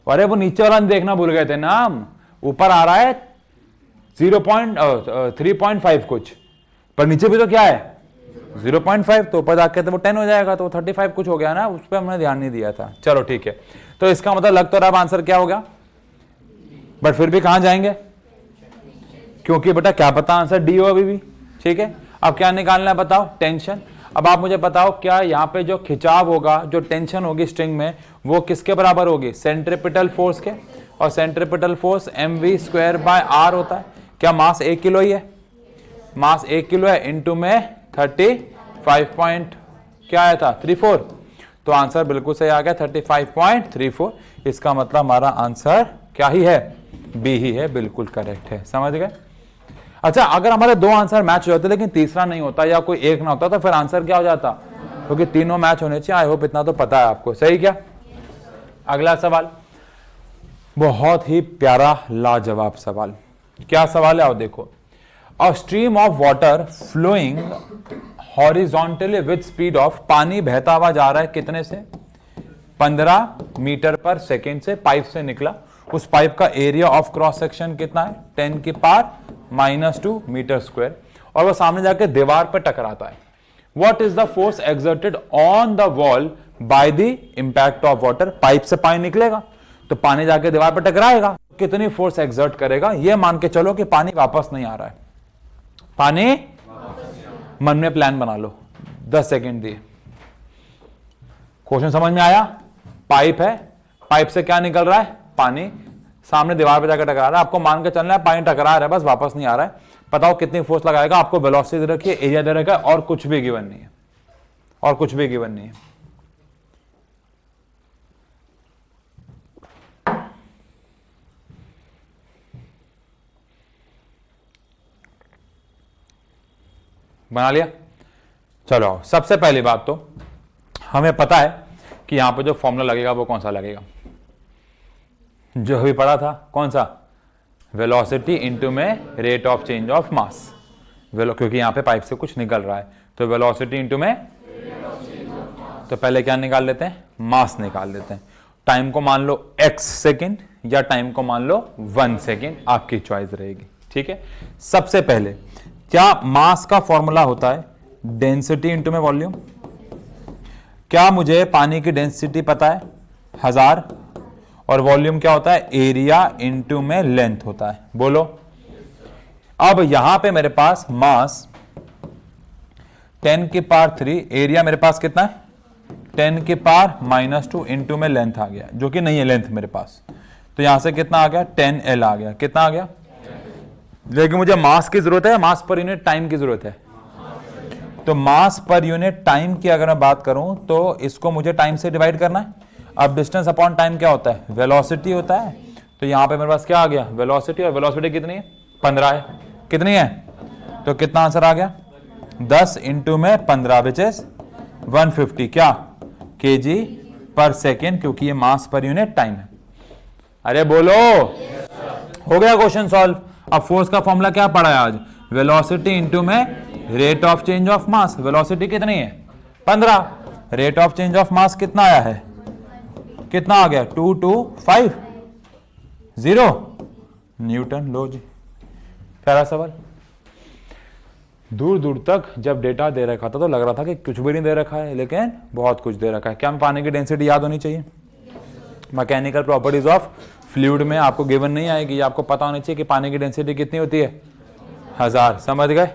अरे वो नीचे वाला देखना भूल गए थे ना हम। ऊपर आ रहा है 3.5 कुछ, पर नीचे भी तो क्या है? 0.5। तो ऊपर जाके तो वो 10 हो जाएगा, तो 35 कुछ हो गया ना। उस पर हमने ध्यान नहीं दिया था। चलो ठीक है, तो इसका मतलब लग तो रहा है आंसर क्या होगा, बट फिर भी कहां जाएंगे? क्योंकि बेटा क्या पता आंसर डी हो अभी भी। ठीक है, अब क्या निकालना है बताओ? टेंशन। अब आप मुझे बताओ, क्या यहाँ पे जो खिंचाव होगा, जो टेंशन होगी स्ट्रिंग में, वो किसके बराबर होगी? सेंट्रीपिटल फोर्स के। और centripetal force mv square by R होता है। क्या मास 1 किलो ही है? मास 1 किलो है, इनटू में 35 पॉइंट क्या आया था? 34। तो आंसर बिल्कुल सही आ गया 35.34। इसका मतलब हमारा आंसर क्या ही है? बी ही है, बिल्कुल करेक्ट है। समझ गए? अच्छा, अगर हमारे 2 आंसर मैच हो जाते लेकिन तीसरा नहीं होता या कोई एक ना होता, तो फिर आंसर क्या हो जाता? क्योंकि तीनों मैच होने चाहिए। आई होप इतना तो पता है आपको। सही क्या? अगला सवाल बहुत ही प्यारा लाजवाब सवाल। क्या सवाल है? आओ देखो। A stream of water flowing horizontally with speed of, पानी बहता हुआ जा रहा है कितने से? 15 मीटर पर सेकेंड से पाइप से निकला। उस पाइप का एरिया ऑफ क्रॉस सेक्शन कितना है? 10 की पावर -2 मीटर स्क्वायर। और वो सामने जाके दीवार पर टकराता है। What is the force exerted on the wall by the impact of water? Pipe से पानी निकलेगा तो पानी जाके दीवार पर टकराएगा। कितनी फोर्स एक्सर्ट करेगा? ये मान के चलो कि पानी वापस नहीं आ रहा है। पानी, मन में प्लान बना लो। 10 सेकेंड दिए। क्वेश्चन समझ में आया? पाइप है, पाइप से क्या निकल रहा है? पानी। सामने दीवार पे जाकर टकरा रहा है। आपको मान के चलना है पानी टकरा रहा है, बस वापस नहीं आ रहा है। बताओ कितनी फोर्स लगाएगा? आपको वेलोसिटी दे रखी है, एरिया दे रखा है, और कुछ भी गिवन नहीं है। और कुछ भी गिवन नहीं है। बना लिया? चलो, सबसे पहली बात तो हमें पता है कि यहां पे जो फॉर्मूला लगेगा वो कौन सा लगेगा, जो अभी पढ़ा था, कौन सा, वेलोसिटी इनटू में rate of change of mass, क्योंकि यहां पे पाइप से कुछ निकल रहा है, तो वेलोसिटी इनटू में, तो पहले क्या निकाल लेते हैं, मास निकाल लेते हैं। टाइम को मान लो x सेकेंड या टाइम को मान लो 1 सेकेंड, आपकी चॉइस रहेगी, ठीक है। सबसे पहले क्या मास का फॉर्मूला होता है डेंसिटी इंटू में वॉल्यूम। क्या मुझे पानी की डेंसिटी पता है 1000, और वॉल्यूम क्या होता है, एरिया इंटू में लेंथ होता है, बोलो। अब यहां पे मेरे पास मास 10 की पावर 3, एरिया मेरे पास कितना है 10 की पावर -2 इंटू में लेंथ आ गया, जो कि नहीं है लेंथ मेरे पास, तो यहां से कितना आ गया 10L आ गया, कितना आ गया। लेकिन मुझे मास की जरूरत है, मास पर यूनिट टाइम की जरूरत है, तो मास पर यूनिट टाइम की अगर मैं बात करूं तो इसको मुझे टाइम से डिवाइड करना है। अब डिस्टेंस अपॉन टाइम क्या होता है, वेलोसिटी होता है, तो यहां पे मेरे पास क्या आ गया, वेलोसिटी, और वेलोसिटी कितनी है 15 है, कितनी है, तो कितना आंसर आ गया 10 इंटू में 15 विच इज 150 क्या केजी पर सेकेंड, क्योंकि ये मास पर यूनिट टाइम है। अरे बोलो, हो गया क्वेश्चन सॉल्व। अब फोर्स का फॉर्मूला क्या पढ़ा है आज, वेलोसिटी इंटू में rate of change of mass. Velocity कितनी है 15, rate of change of mass कितना आया है, कितना आ गया 225 न्यूटन। लो जी, पहला सवाल। दूर दूर तक जब डेटा दे रखा था तो लग रहा था कि कुछ भी नहीं दे रखा है, लेकिन बहुत कुछ दे रखा है। क्या हमें पानी की डेंसिटी याद होनी चाहिए, मैकेनिकल प्रॉपर्टीज ऑफ फ्लूइड में आपको गिवन नहीं आएगी, आपको पता होना चाहिए कि पानी की डेंसिटी कितनी होती है 1000, समझ गए,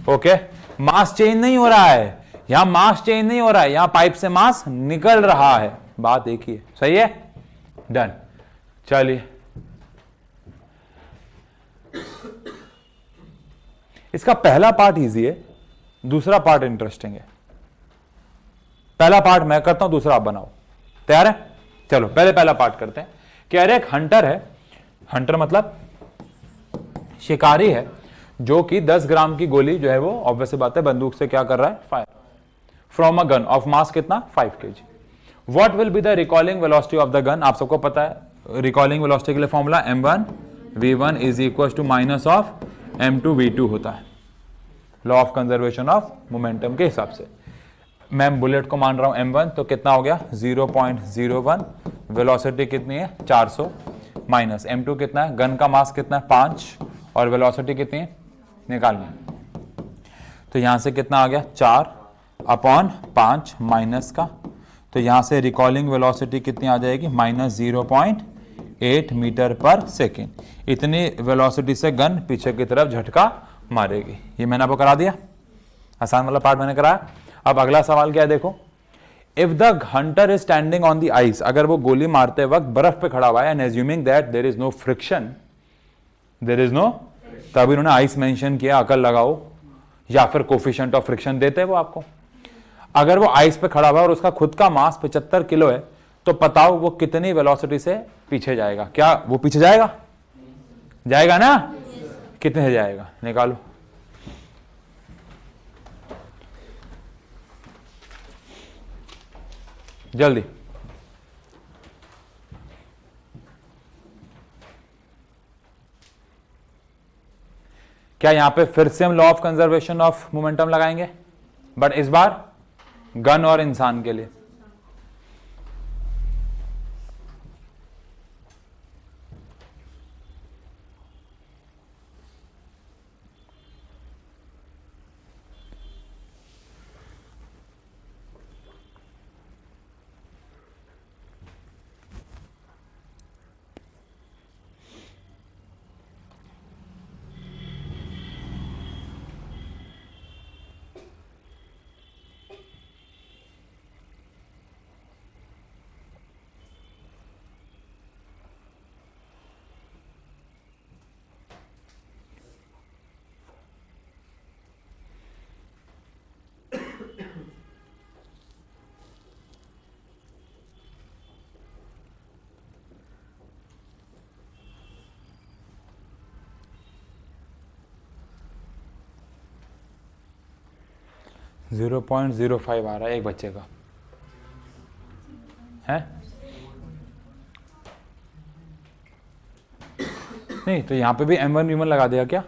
ओके। मास चेंज नहीं हो रहा है यहां, मास चेंज नहीं हो रहा है यहां, पाइप से मास निकल रहा है, बात एक ही है, सही है, डन। चलिए इसका पहला पार्ट इजी है, दूसरा पार्ट इंटरेस्टिंग है। पहला पार्ट मैं करता हूं, दूसरा आप बनाओ, तैयार है। चलो पहले पहला पार्ट करते हैं। कह रहे एक हंटर है, हंटर मतलब शिकारी है, जो कि 10 ग्राम की गोली जो है वो ऑब्वियस बात है बंदूक से क्या कर रहा है, fire from a gun of mass कितना 5 kg। What will be the recoiling velocity of the gun. आप सबको पता है रिकॉलिंग वेलोसिटी के लिए formula m1 v1 is equal to minus of m2 v2 होता है, law of conservation of momentum के हिसाब से। मैं बुलेट को मान रहा हूं m1, तो कितना हो गया 0.01, वेलोसिटी कितनी है 400, माइनस m2 कितना है, गन का मास कितना है 5, और वेलोसिटी कितनी है निकालनी, तो यहां से कितना आ गया 4 अपॉन 5 माइनस का, तो यहां से रिकॉलिंग वेलोसिटी कितनी आ जाएगी -0.8 मीटर पर सेकेंड। इतनी वेलोसिटी से गन पीछे की तरफ झटका मारेगी। ये मैंने आपको करा दिया, आसान वाला पार्ट मैंने कराया। अब अगला सवाल क्या है देखो, if the Hunter is standing on the ice, अगर वो गोली मारते वक्त बर्फ पे खड़ा हुआ है, and assuming that there is no friction, there is no, तब इन्होंने आइस मेंशन किया, अकल लगाओ, या फिर कोफिशिएंट ऑफ फ्रिक्शन देते हैं वो आपको। अगर वो आइस पे खड़ा हुआ है और उसका खुद का मास 75 किलो है, तो बताओ वो कितनी वेलोसिटी से पीछे जाएगा। क्या वो पीछे जाएगा, जाएगा ना, कितने से जाएगा निकालो। जल्दी, क्या यहां पे फिर से हम law of conservation of momentum लगाएंगे, बट इस बार गन और इंसान के लिए। $0.05 आ रहा है एक बच्चे का। है? नहीं तो यहाँ पे भी m1 v1 लगा दिया क्या?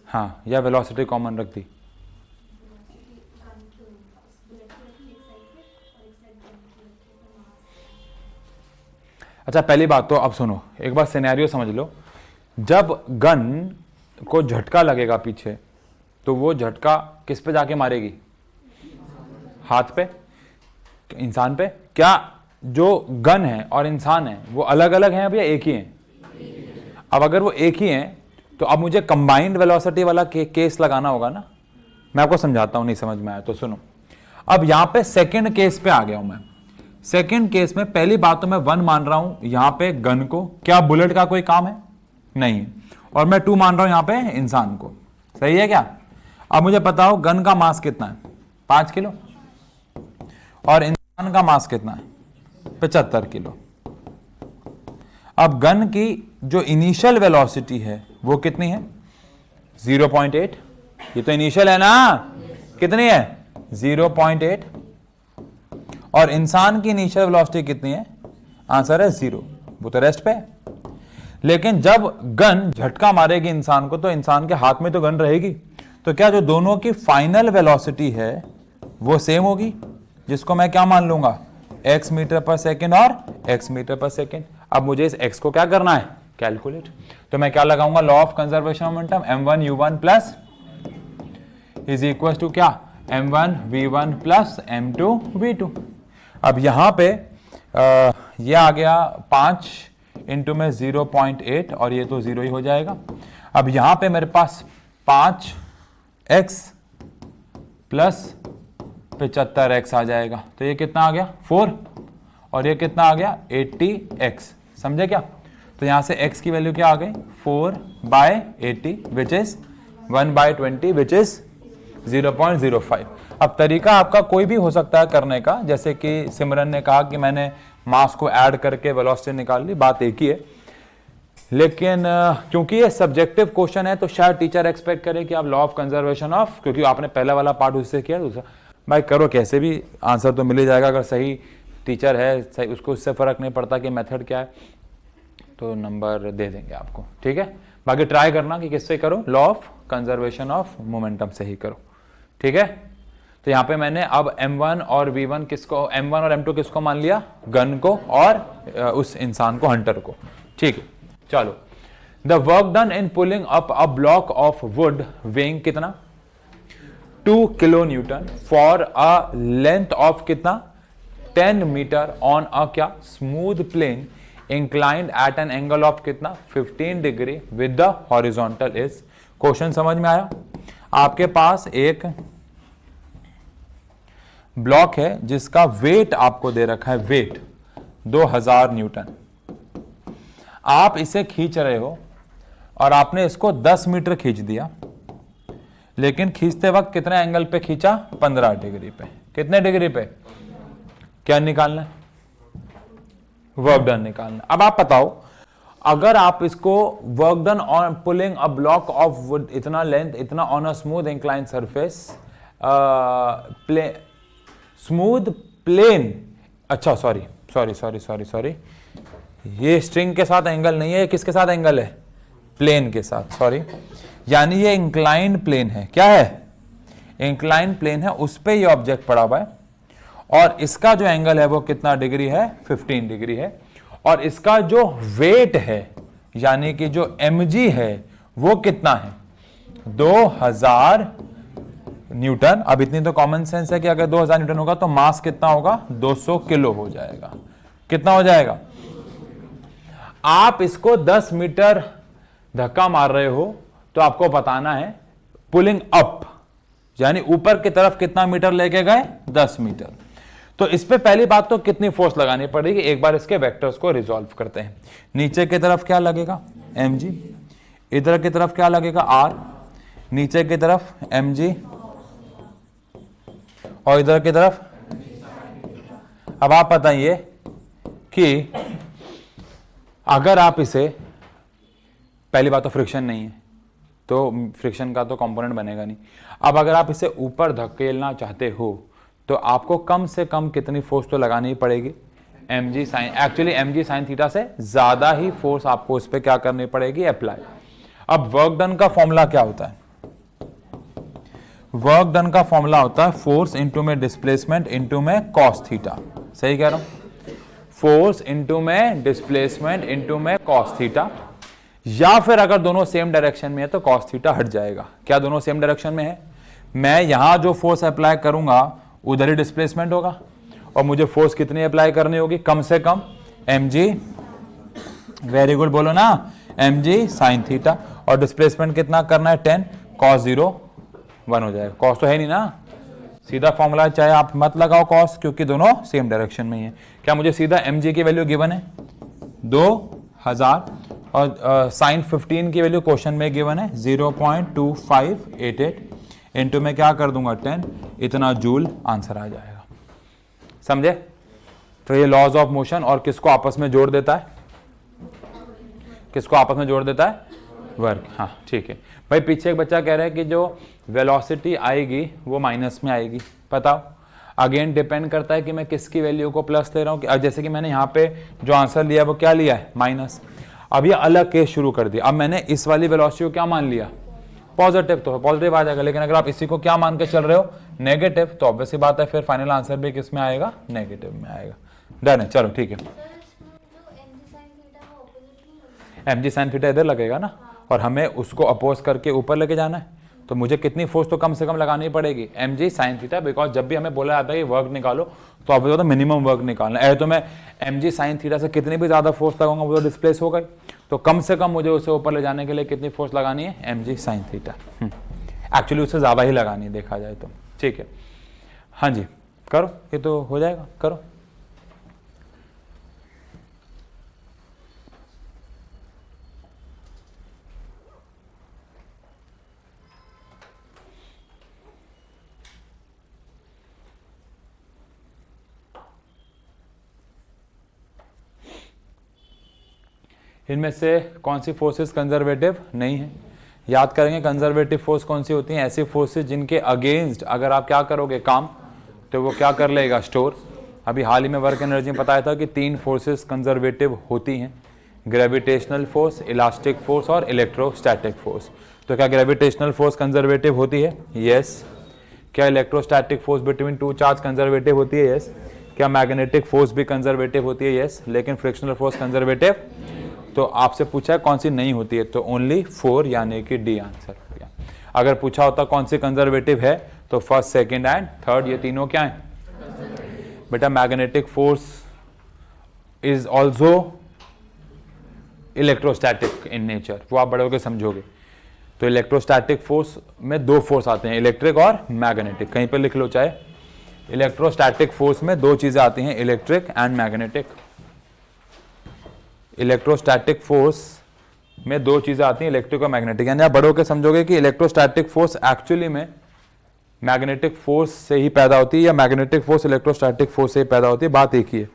हाँ, या वेलोसिटी कॉमन रख दी। अच्छा पहली बात तो अब सुनो, एक बार सिनेरियो समझ लो। जब गन को झटका लगेगा पीछे, तो वो झटका किस पे जाके मारेगी? हाथ पे, इंसान पे। क्या जो गन है और इंसान है वो अलग अलग हैं अब या एक ही हैं? अब अगर वो एक ही हैं तो अब मुझे कंबाइंड वेलोसिटी वाला केस लगाना होगा ना। मैं आपको समझाता हूं, नहीं समझ में आया तो सुनो। अब यहां पे सेकंड केस पे आ गया हूं मैं। सेकंड केस में पहली बात तो मैं 1 मान रहा हूं यहां पे गन को। क्या बुलेट का कोई काम है? नहीं। और मैं 2 मान रहा हूं यहां पे इंसान को। सही है क्या? अब मुझे पता हो गन का मास कितना है? 5 किलो। और इंसान का मास कितना है? 75 किलो। अब गन की जो इनिशियल वेलोसिटी है वो कितनी है? 0.8। ये तो इनिशियल है ना, कितनी है? 0.8। और इंसान की इनिशियल वेलोसिटी कितनी है? आंसर है 0। वो तो रेस्ट पे है। लेकिन जब गन झटका मारेगी इंसान को तो इंसान के हाथ में तो गन रहेगी। तो क्या जो दोनों की फाइनल वेलोसिटी है वो सेम होगी, जिसको मैं क्या मान लूंगा? x मीटर पर सेकेंड और x मीटर पर सेकेंड। अब मुझे इस x को क्या करना है? कैलकुलेट। तो मैं क्या लगाऊंगा? Law of conservation of momentum, m1 u1 plus is equal to क्या? m1 v1 plus m2 v2। अब यहां पे ये आ गया 5 इंटू में 0.8 और ये तो 0 ही हो जाएगा। अब यहां पे मेरे पास 5x प्लस 75x आ जाएगा। तो ये कितना आ गया? 4। और ये कितना आ गया? 80x। समझे क्या? तो यहां से x की वैल्यू क्या आ गई? 4/80 विच इज 1/20 विच इज 0.05। अब तरीका आपका कोई भी हो सकता है करने का, जैसे कि सिमरन ने कहा कि मैंने मास को ऐड करके वेलोसिटी निकाल ली, बात एक ही है। लेकिन क्योंकि ये सब्जेक्टिव क्वेश्चन है तो शायद टीचर एक्सपेक्ट करे कि आप लॉ ऑफ कंजर्वेशन ऑफ, क्योंकि आपने पहला वाला पार्ट उससे किया, दूसरा भाई करो कैसे भी आंसर तो मिल ही जाएगा। अगर सही टीचर है सही, उसको उससे फर्क नहीं पड़ता कि मेथड क्या है, तो नंबर दे देंगे आपको। ठीक है, बाकी ट्राई करना कि किससे करो, law of conservation of momentum से ही करो। ठीक है, तो यहां पे मैंने अब m1 और v1 किसको, m1 और m2 किसको मान लिया? गन को और उस इंसान को, हंटर को। ठीक है, चलो। The work done in pulling up a block of wood weighing कितना? 2 kilo newton for a length of कितना? 10 मीटर ऑन अ क्या? Smooth plane inclined at an angle of कितना? 15 degree with the horizontal is. Question समझ में आया? आपके पास एक ब्लॉक है जिसका वेट आपको दे रखा है, वेट 2000 न्यूटन। आप इसे खींच रहे हो और आपने इसको 10 मीटर खींच दिया, लेकिन खींचते वक्त कितने एंगल पे खींचा? 15 डिग्री पे। कितने डिग्री पे? क्या निकालना है? वर्क डन निकालना। अब आप बताओ, अगर आप इसको work done on pulling a block of wood, इतना लेंथ, इतना on a smooth incline surface, smooth plane, अच्छा सॉरी, ये स्ट्रिंग के साथ एंगल नहीं है, किसके साथ एंगल है? प्लेन के साथ, सॉरी। यानी ये इंक्लाइंड प्लेन है। क्या है? इंक्लाइंड प्लेन है, उस पे ये ऑब्जेक्ट पड़ा हुआ है और इसका जो एंगल है वो कितना डिग्री है? 15 डिग्री है। और इसका जो वेट है यानी कि जो mg है वो कितना है? 2000 न्यूटन। अब इतनी तो कॉमन सेंस है कि अगर 2000 न्यूटन होगा तो मास कितना होगा? 200 किलो हो जाएगा। कितना हो जाएगा? आप इसको 10 मीटर धक्का मार रहे हो तो आपको बताना है पुलिंग अप, यानी ऊपर की तरफ कितना मीटर लेके गए? 10 मीटर। तो इस पे पहली बात तो कितनी फोर्स लगानी पड़ेगी, एक बार इसके वेक्टर्स को रिजॉल्व करते हैं। नीचे की तरफ क्या लगेगा? mg। इधर की तरफ क्या लगेगा? r। नीचे की तरफ mg और इधर की तरफ। अब आप बताइए कि अगर आप इसे, पहली बात तो फ्रिक्शन नहीं है, तो फ्रिक्शन का तो कंपोनेंट बनेगा नहीं। अब अगर आप इसे ऊपर धकेलना चाहते हो तो आपको कम से कम कितनी फोर्स तो लगानी ही पड़ेगी, mg sine, actually mg sine theta से ज्यादा ही फोर्स आपको इस पर क्या करनी पड़ेगी, अप्लाई। अब वर्क डन का फॉर्मूला क्या होता है, वर्क डन का फॉर्मूला होता है फोर्स इंटू में डिस्प्लेसमेंट इंटू में कॉस थीटा। सही कह रहा हूं, फोर्स इंटू में डिस्प्लेसमेंट इंटू में कॉस थीटा, या फिर अगर दोनों सेम डायरेक्शन में है तो कॉस थीटा हट जाएगा। क्या दोनों सेम डायरेक्शन में है, मैं यहां जो फोर्स अप्लाई करूंगा उधर ही डिस्प्लेसमेंट होगा, और मुझे फोर्स कितनी अप्लाई करनी होगी, कम से कम mg, वेरी गुड बोलो ना, mg साइन थीटा, और डिस्प्लेसमेंट कितना करना है 10 cos 0 1 हो जाएगा। कॉस तो है नहीं ना, सीधा फॉर्मूला, चाहे आप मत लगाओ कॉस क्योंकि दोनों सेम डायरेक्शन में ही है। क्या मुझे सीधा mg की वैल्यू गिवन है 2000 और साइन 15 की वैल्यू क्वेश्चन में गिवन है 0.2588 इनटू में क्या कर दूंगा 10, इतना जूल आंसर आ जाएगा। समझे? तो ये लॉज ऑफ मोशन और किसको आपस में जोड़ देता है, किसको आपस में जोड़ देता है, वर्क। हाँ ठीक है भाई। पीछे एक बच्चा कह रहा है कि जो वेलोसिटी आएगी वो माइनस में आएगी, बताओ। अगेन डिपेंड करता है कि मैं किसकी वैल्यू को प्लस ले रहा हूँ। जैसे कि मैंने यहाँ पे जो आंसर लिया वो क्या लिया है, माइनस। अब ये अलग केस शुरू कर दिया। अब मैंने इस वाली वेलोसिटी को क्या मान लिया, पॉजिटिव, तो पॉजिटिव आ जाएगा। लेकिन अगर आप इसी को क्या मान के चल रहे हो, नेगेटिव, तो ऑब्वियस बात है फिर फाइनल आंसर भी किस में आएगा, नेगेटिव में आएगा। डन है, चलो ठीक है। mg साइन थीटा इधर लगेगा ना, और हमें उसको अपोज करके ऊपर लेके जाना है, तो मुझे कितनी फोर्स तो कम से कम लगानी पड़ेगी, mg साइन थीटा। बिकॉज जब भी हमें बोला जाता है कि वर्क निकालो तो आप तो मिनिमम वर्क निकालना है। तो मैं mg साइन थीटा से कितनी भी ज्यादा फोर्स लगाऊंगा वो तो डिस्प्लेस हो गई, तो कम से कम मुझे उसे ऊपर ले जाने के लिए कितनी फोर्स लगानी है, mg साइन थीटा। एक्चुअली उससे ज्यादा ही लगानी है देखा जाए तो। ठीक है, हाँ जी करो, ये तो हो जाएगा, करो। इनमें से कौन सी फोर्सेस कंजर्वेटिव नहीं है, याद करेंगे। कंजर्वेटिव फोर्स कौन सी होती हैं, ऐसी फोर्सेस जिनके अगेंस्ट अगर आप क्या करोगे काम, तो वो क्या कर लेगा, स्टोर। अभी हाल ही में वर्क एनर्जी में बताया था कि 3 फोर्सेस कंजर्वेटिव होती हैं, ग्रेविटेशनल फोर्स, इलास्टिक फोर्स और इलेक्ट्रोस्टैटिक फोर्स। तो क्या ग्रेविटेशनल फोर्स कंजर्वेटिव होती है, यस। क्या electrostatic force between 2 charge conservative होती है, यस। क्या मैग्नेटिक फोर्स भी कंजर्वेटिव होती है, यस। लेकिन फ्रिक्शनल फोर्स कंजर्वेटिव, तो आपसे पूछा है कौन सी नहीं होती है, तो ओनली 4 यानी कि डी आंसर हो गया। अगर पूछा होता कौन सी कंजर्वेटिव है, तो फर्स्ट, सेकंड एंड थर्ड, ये तीनों क्या है बेटा, magnetic force is also electrostatic in nature, वो आप बड़े होकर समझोगे। तो इलेक्ट्रोस्टैटिक फोर्स में 2 फोर्स आते हैं, इलेक्ट्रिक और मैग्नेटिक, कहीं पर लिख लो चाहे। इलेक्ट्रोस्टैटिक फोर्स में 2 चीजें आती हैं, electric and magnetic. Electrostatic force में 2 चीजें आती हैं, इलेक्ट्रिक और मैग्नेटिक। यानी आप बड़ों के समझोगे कि इलेक्ट्रोस्टैटिक फोर्स एक्चुअली में मैग्नेटिक फोर्स से ही पैदा होती है, या मैग्नेटिक फोर्स इलेक्ट्रोस्टैटिक फोर्स से ही पैदा होती है, बात एक ही है।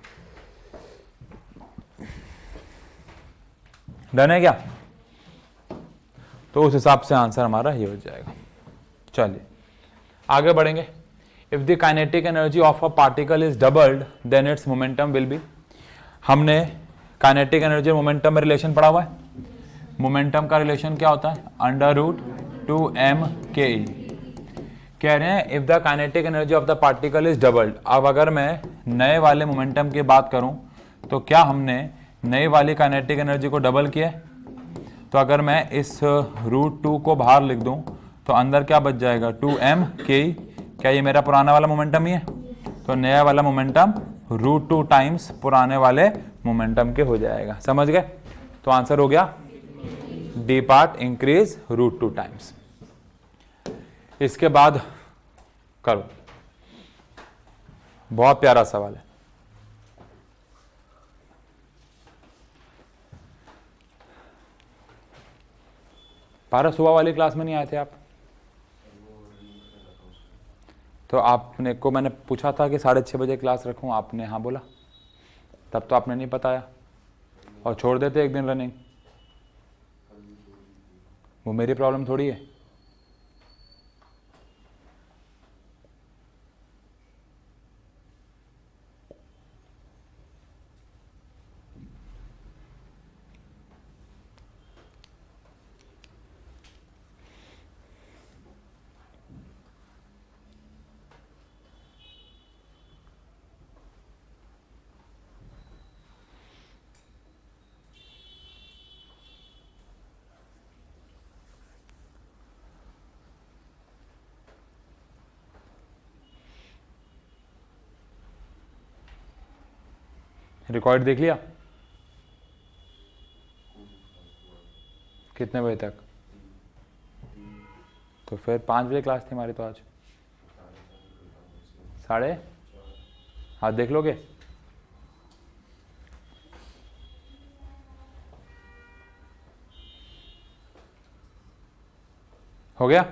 डन है क्या? तो उस हिसाब से आंसर हमारा ये हो जाएगा। चलिए आगे बढ़ेंगे। If the kinetic energy of a particle is doubled then its momentum will be. हमने काइनेटिक एनर्जी और मोमेंटम में रिलेशन पढ़ा हुआ है। मोमेंटम का रिलेशन क्या होता है, √2m/ke। कह रहे हैं if the kinetic energy of the particle is doubled. अब अगर मैं नए वाले मोमेंटम की बात करूं तो क्या हमने नई वाली काइनेटिक एनर्जी को डबल किया है? तो अगर मैं इस √2 को बाहर लिख दूं तो अंदर क्या बच जाएगा, 2m/ke। क्या ये मेरा पुराना वाला मोमेंटम ही है? तो नया वाला मोमेंटम √2 टाइम्स पुराने वाले मोमेंटम के हो जाएगा। समझ गए? तो आंसर हो गया डी पार्ट इंक्रीज √2 टाइम्स। इसके बाद करो, बहुत प्यारा सवाल है। पारस सुबह वाली क्लास में नहीं आए थे आप? तो आपने को मैंने पूछा था कि 6:30 बजे क्लास रखूं, आपने हाँ बोला, तब तो आपने नहीं बताया और छोड़ देते एक दिन रनिंग। वो मेरी प्रॉब्लम थोड़ी है। रिकॉर्ड देख लिया? कितने बजे तक? तो फिर 5 बजे क्लास थी हमारी तो आज। 4:30? हाँ, देख लोगे? हो गया?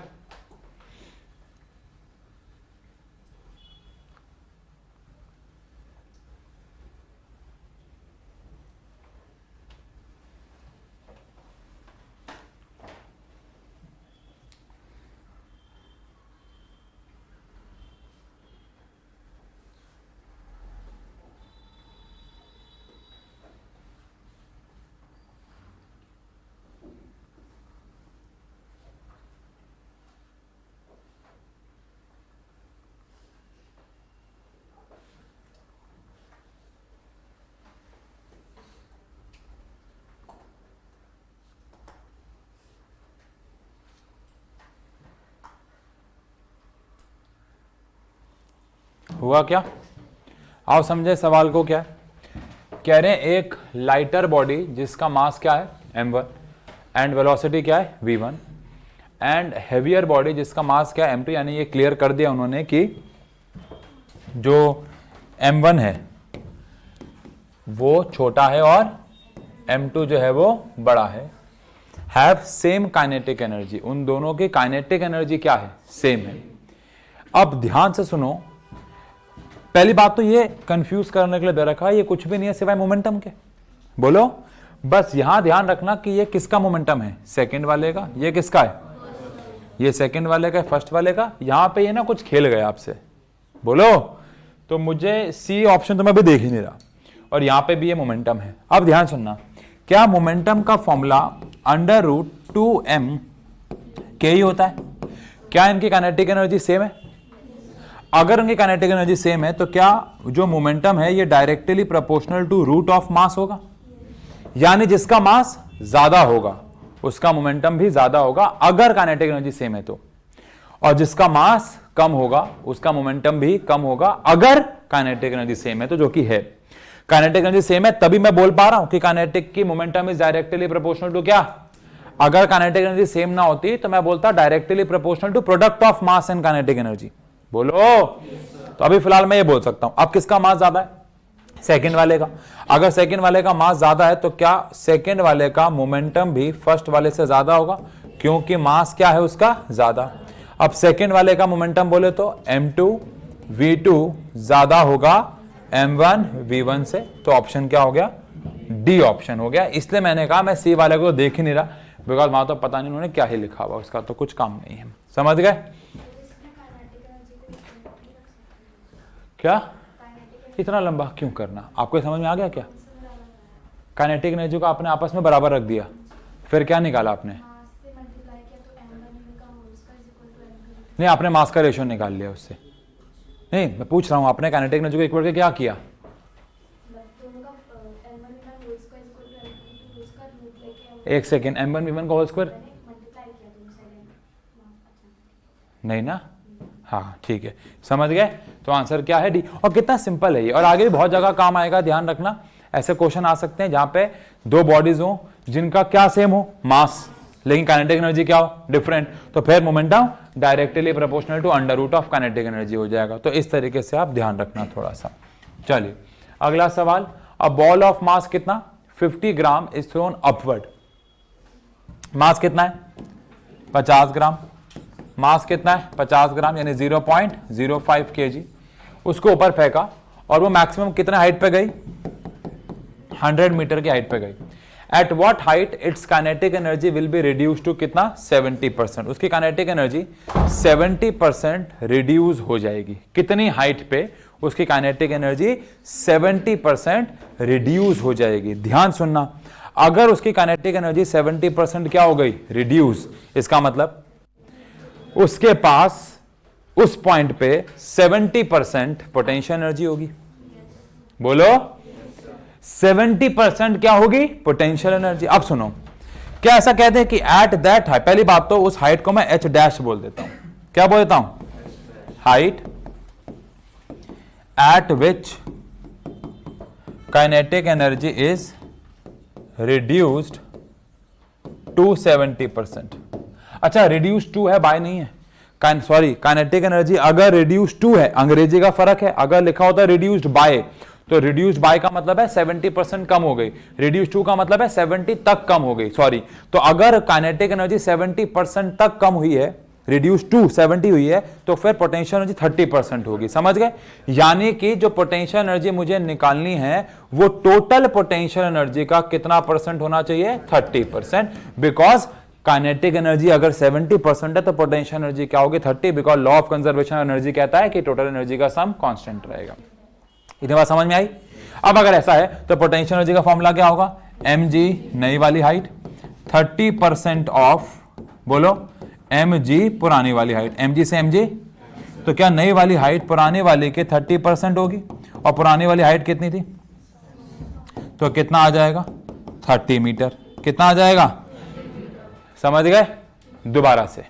हुआ क्या? आओ समझे सवाल को। क्या कह रहे हैं? एक लाइटर बॉडी जिसका मास क्या है m1 एंड वेलोसिटी क्या है v1, एंड हेवियर बॉडी जिसका मास क्या है m2। यानी ये क्लियर कर दिया उन्होंने कि जो m1 है वो छोटा है और m2 जो है वो बड़ा है। हैव सेम काइनेटिक एनर्जी, उन दोनों की काइनेटिक एनर्जी क्या है? सेम है। अब ध्यान से सुनो, पहली बात तो ये कंफ्यूज करने के लिए दे रखा है, ये कुछ भी नहीं है सिवाय मोमेंटम के। बोलो, बस यहां ध्यान रखना कि ये किसका मोमेंटम है? सेकंड वाले का। ये किसका है? ये सेकंड वाले का, फर्स्ट वाले का। यहां पे ये ना कुछ खेल गया आपसे। बोलो, तो मुझे सी ऑप्शन तो मैं भी देख ही नहीं रहा, और यहां पे भी ये मोमेंटम है। अब ध्यान सुनना, क्या मोमेंटम का फॉर्मूला √2m के ही होता है? क्या इनकी काइनेटिक एनर्जी सेम है? अगर उनकी काइनेटिक एनर्जी सेम है तो क्या जो मोमेंटम है ये directly proportional to root of mass होगा? यानी जिसका मास ज्यादा होगा उसका मोमेंटम भी ज्यादा होगा अगर काइनेटिक एनर्जी सेम है तो, और जिसका मास कम होगा उसका मोमेंटम भी कम होगा अगर काइनेटिक एनर्जी सेम है तो, जो कि है। काइनेटिक एनर्जी सेम है तभी मैं बोल पा रहा हूं कि काइनेटिक की momentum is directly proportional to क्या? अगर काइनेटिक एनर्जी सेम ना होती तो मैं बोलता directly proportional to product of mass and kinetic energy. बोलो, तो अभी फिलहाल मैं ये बोल सकता हूं। अब किसका मास ज्यादा है? सेकंड वाले का। अगर सेकंड वाले का मास ज्यादा है तो क्या सेकंड वाले का मोमेंटम भी फर्स्ट वाले से ज्यादा होगा? क्योंकि मास क्या है उसका? ज्यादा। अब सेकंड वाले का मोमेंटम बोले तो m2 v2 ज्यादा होगा m1 v1 से। तो ऑप्शन क्या हो गया? डी ऑप्शन हो गया। इसलिए मैंने कहा मैं सी वाले को देख ही नहीं रहा, बिकॉज वहां तो पता नहीं उन्होंने क्या ही लिखा हुआ, उसका तो कुछ काम नहीं है। समझ गए क्या? इतना लंबा क्यों करना? आपको समझ में आ गया क्या? काइनेटिक एनर्जी को आपने आपस में बराबर रख दिया, फिर क्या निकाला आपने? नहीं, आपने मास का रेशियो निकाल लिया उससे। नहीं, मैं पूछ रहा हूं आपने काइनेटिक एनर्जी को इक्वल करके क्या किया? एक सेकेंड, m1 v1 का होल स्क्वायर नहीं ना? हाँ ठीक है, समझ गए। तो आंसर क्या है? डी। और कितना सिंपल है ये, और आगे भी बहुत जगह काम आएगा। ध्यान रखना, ऐसे क्वेश्चन आ सकते हैं जहां पे दो बॉडीज हो जिनका क्या सेम हो? मास, लेकिन काइनेटिक एनर्जी क्या हो? डिफरेंट। तो फिर momentum directly proportional to under root of kinetic energy हो जाएगा। तो इस तरीके से आप ध्यान रखना थोड़ा सा। चलिए अगला सवाल। अ बॉल ऑफ मास कितना? 50 ग्राम इज थ्रोन अपवर्ड। मास कितना है? 50 ग्राम। मास कितना है? 50 ग्राम, यानी 0.05 kg। उसको ऊपर फेंका और वो मैक्सिमम कितना हाइट पे गई? 100 मीटर की हाइट पे गई। At what height its kinetic energy will be reduce to कितना 70%। उसकी काइनेटिक एनर्जी 70% रिड्यूस हो जाएगी। कितनी हाइट पे उसकी काइनेटिक एनर्जी 70% रिड्यूस हो जाएगी। ध्यान सुनना, अगर उसकी काइनेटिक एनर्जी 70% क्या हो गई रिड्यूस, इसका मतलब उसके पास उस पॉइंट पे 70% पोटेंशियल एनर्जी होगी। बोलो 70% क्या होगी पोटेंशियल एनर्जी। अब सुनो, क्या ऐसा कहते हैं कि एट दैट हाइट, पहली बात तो उस हाइट को मैं एच डैश बोल देता हूं। क्या बोल देता हूं? Height at which kinetic energy is reduced to 70%। अच्छा, रिड्यूस टू है, बाय नहीं है। सॉरी, काइनेटिक एनर्जी अगर रिड्यूस टू है, अंग्रेजी का फर्क है, अगर लिखा होता है रिड्यूस्ड बाय, तो रिड्यूस्ड बाय का मतलब है 70% कम हो गई, रिड्यूस टू का मतलब है 70 तक कम हो गई। सॉरी, तो अगर काइनेटिक एनर्जी 70% तक कम हुई है, रिड्यूस टू 70 हुई है, तो फिर पोटेंशियल एनर्जी 30% होगी। समझ गए? यानी कि जो पोटेंशियल एनर्जी मुझे निकालनी है वो टोटल पोटेंशियल एनर्जी का कितना परसेंट होना चाहिए? 30%। बिकॉज काइनेटिक एनर्जी अगर 70% है तो पोटेंशियल एनर्जी क्या होगी? 30, because law of conservation energy कहता है कि टोटल एनर्जी का सम कांस्टेंट रहेगा। इतनी बात समझ में आई? अब अगर ऐसा है तो पोटेंशियल एनर्जी का फॉर्मूला क्या होगा? mg नई वाली हाइट 30% ऑफ, बोलो mg पुरानी वाली हाइट, mg से mg, तो क्या नई वाली हाइट पुरानी वाली के 30% होगी? और पुरानी वाली हाइट कितनी थी? तो कितना आ जाएगा? 30 मीटर। कितना आ जाएगा? समझ गए? दोबारा से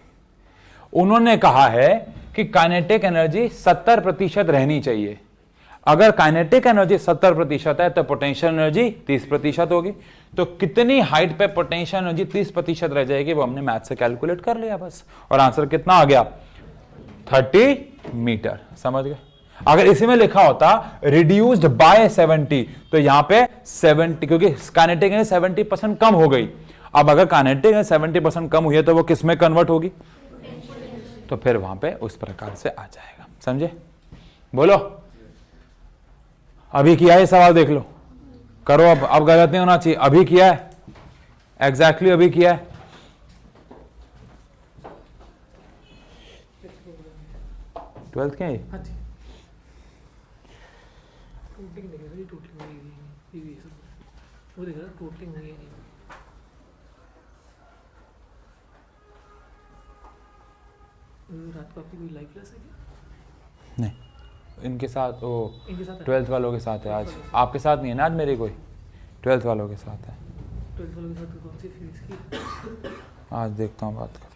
उन्होंने कहा है कि काइनेटिक एनर्जी 70% रहनी चाहिए। अगर काइनेटिक एनर्जी 70% है तो पोटेंशियल एनर्जी 30% होगी। तो कितनी हाइट पे पोटेंशियल एनर्जी 30% रह जाएगी वो हमने मैथ से कैलकुलेट कर लिया बस, और आंसर कितना आ गया? 30 मीटर। समझ गए? अगर इसी में लिखा होता रिड्यूस्ड बाय 70, तो यहां पे 70, क्योंकि काइनेटिक एनर्जी 70% कम हो गई। अब अगर काइनेटिक एनर्जी 70% कम हुई है तो वो किस में कन्वर्ट होगी? तो फिर वहां पे उस प्रकार से आ जाएगा। समझे? बोलो, अभी किया है सवाल, देख लो, करो। अब गलत नहीं होना चाहिए। अभी किया है, एग्जैक्टली अभी किया है। ट्वेल्थ क्या है? रात को आपकी कोई लाइव क्लास है क्या? नहीं, इनके साथ वो 12th वालों के साथ है आज। आपके साथ नहीं है ना आज मेरी कोई? 12th वालों के साथ है। 12th वालों के साथ कौन सी फीस की? आज देखता हूँ, बात करता हूँ।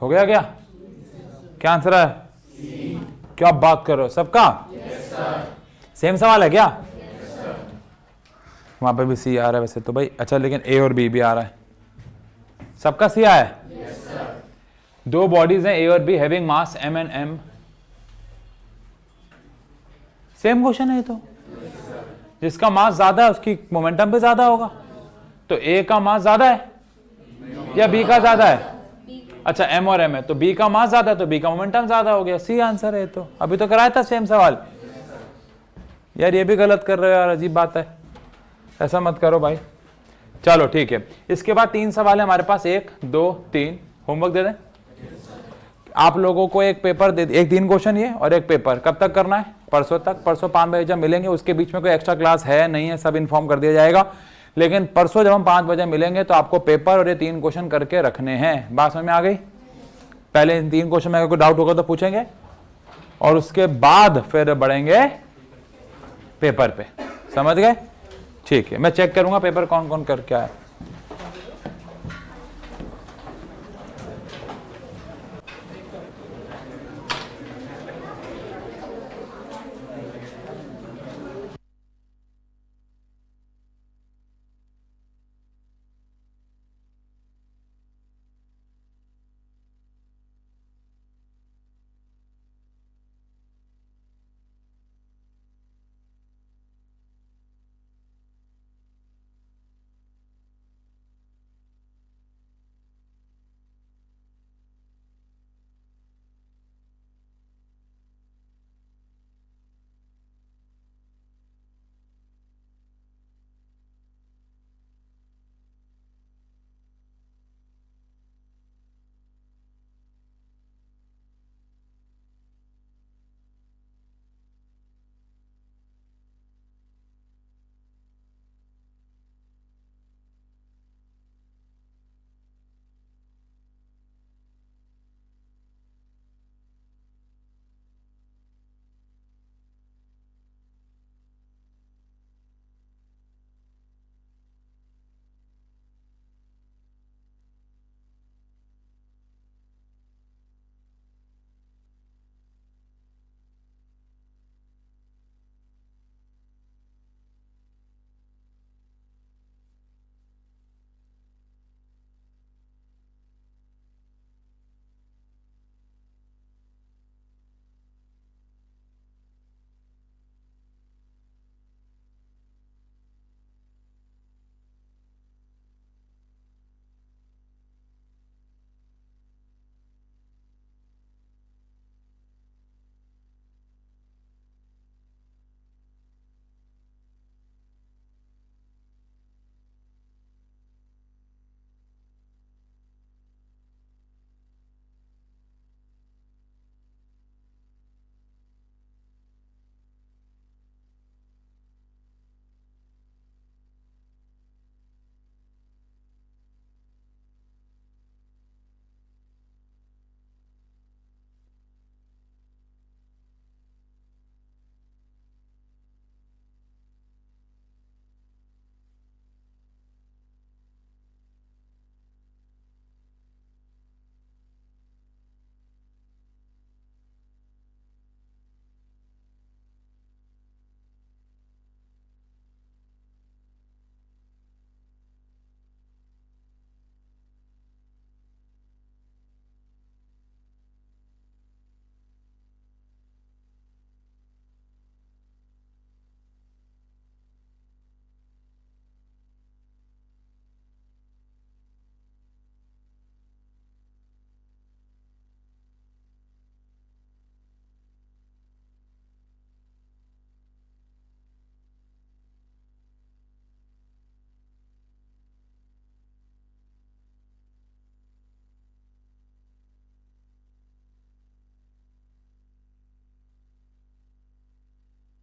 हो गया क्या? क्या आंसर है? क्या आप बात कर रहे हो? सबका सेम सवाल है क्या? वहां पे भी सी आ रहा है वैसे तो भाई। अच्छा, लेकिन ए और बी भी आ रहा है। सबका सी आया है? दो बॉडीज हैं ए और be having mass m and m। Same question है ये तो। जिसका मास ज्यादा है उसकी मोमेंटम भी ज्यादा होगा। तो ए का मास ज्यादा है या बी का ज्यादा है? अच्छा, m और m है तो b का मास ज्यादा है तो b का मोमेंटम ज्यादा हो गया। सी आंसर है। तो अभी तो कराया था सेम सवाल। यार ये भी गलत कर रहे हो यार, अजीब बात है। ऐसा मत करो भाई। चलो ठीक है, इसके बाद 3 सवाल है हमारे पास, 1 2 3। होमवर्क दे दें? आप लोगों को एक पेपर दे, एक 3 क्वेश्चन ये और एक पेपर कब तक करना है? परसों तक। परसों 5 बजे जब मिलेंगे, उसके बीच में कोई एक्स्ट्रा क्लास है नहीं है, सब इन्फॉर्म कर दिया जाएगा। लेकिन परसों जब हम 5 बजे मिलेंगे तो आपको पेपर और ये 3 क्वेश्चन करके रखने हैं। बात समझ में आ गई? पहले इन 3 क्वेश्चन में अगर कोई डाउट होगा तो पूछेंगे और उसके बाद फिर बढ़ेंगे पेपर पे। समझ गए? ठीक है, मैं चेक करूंगा पेपर कौन कौन कर क्या है।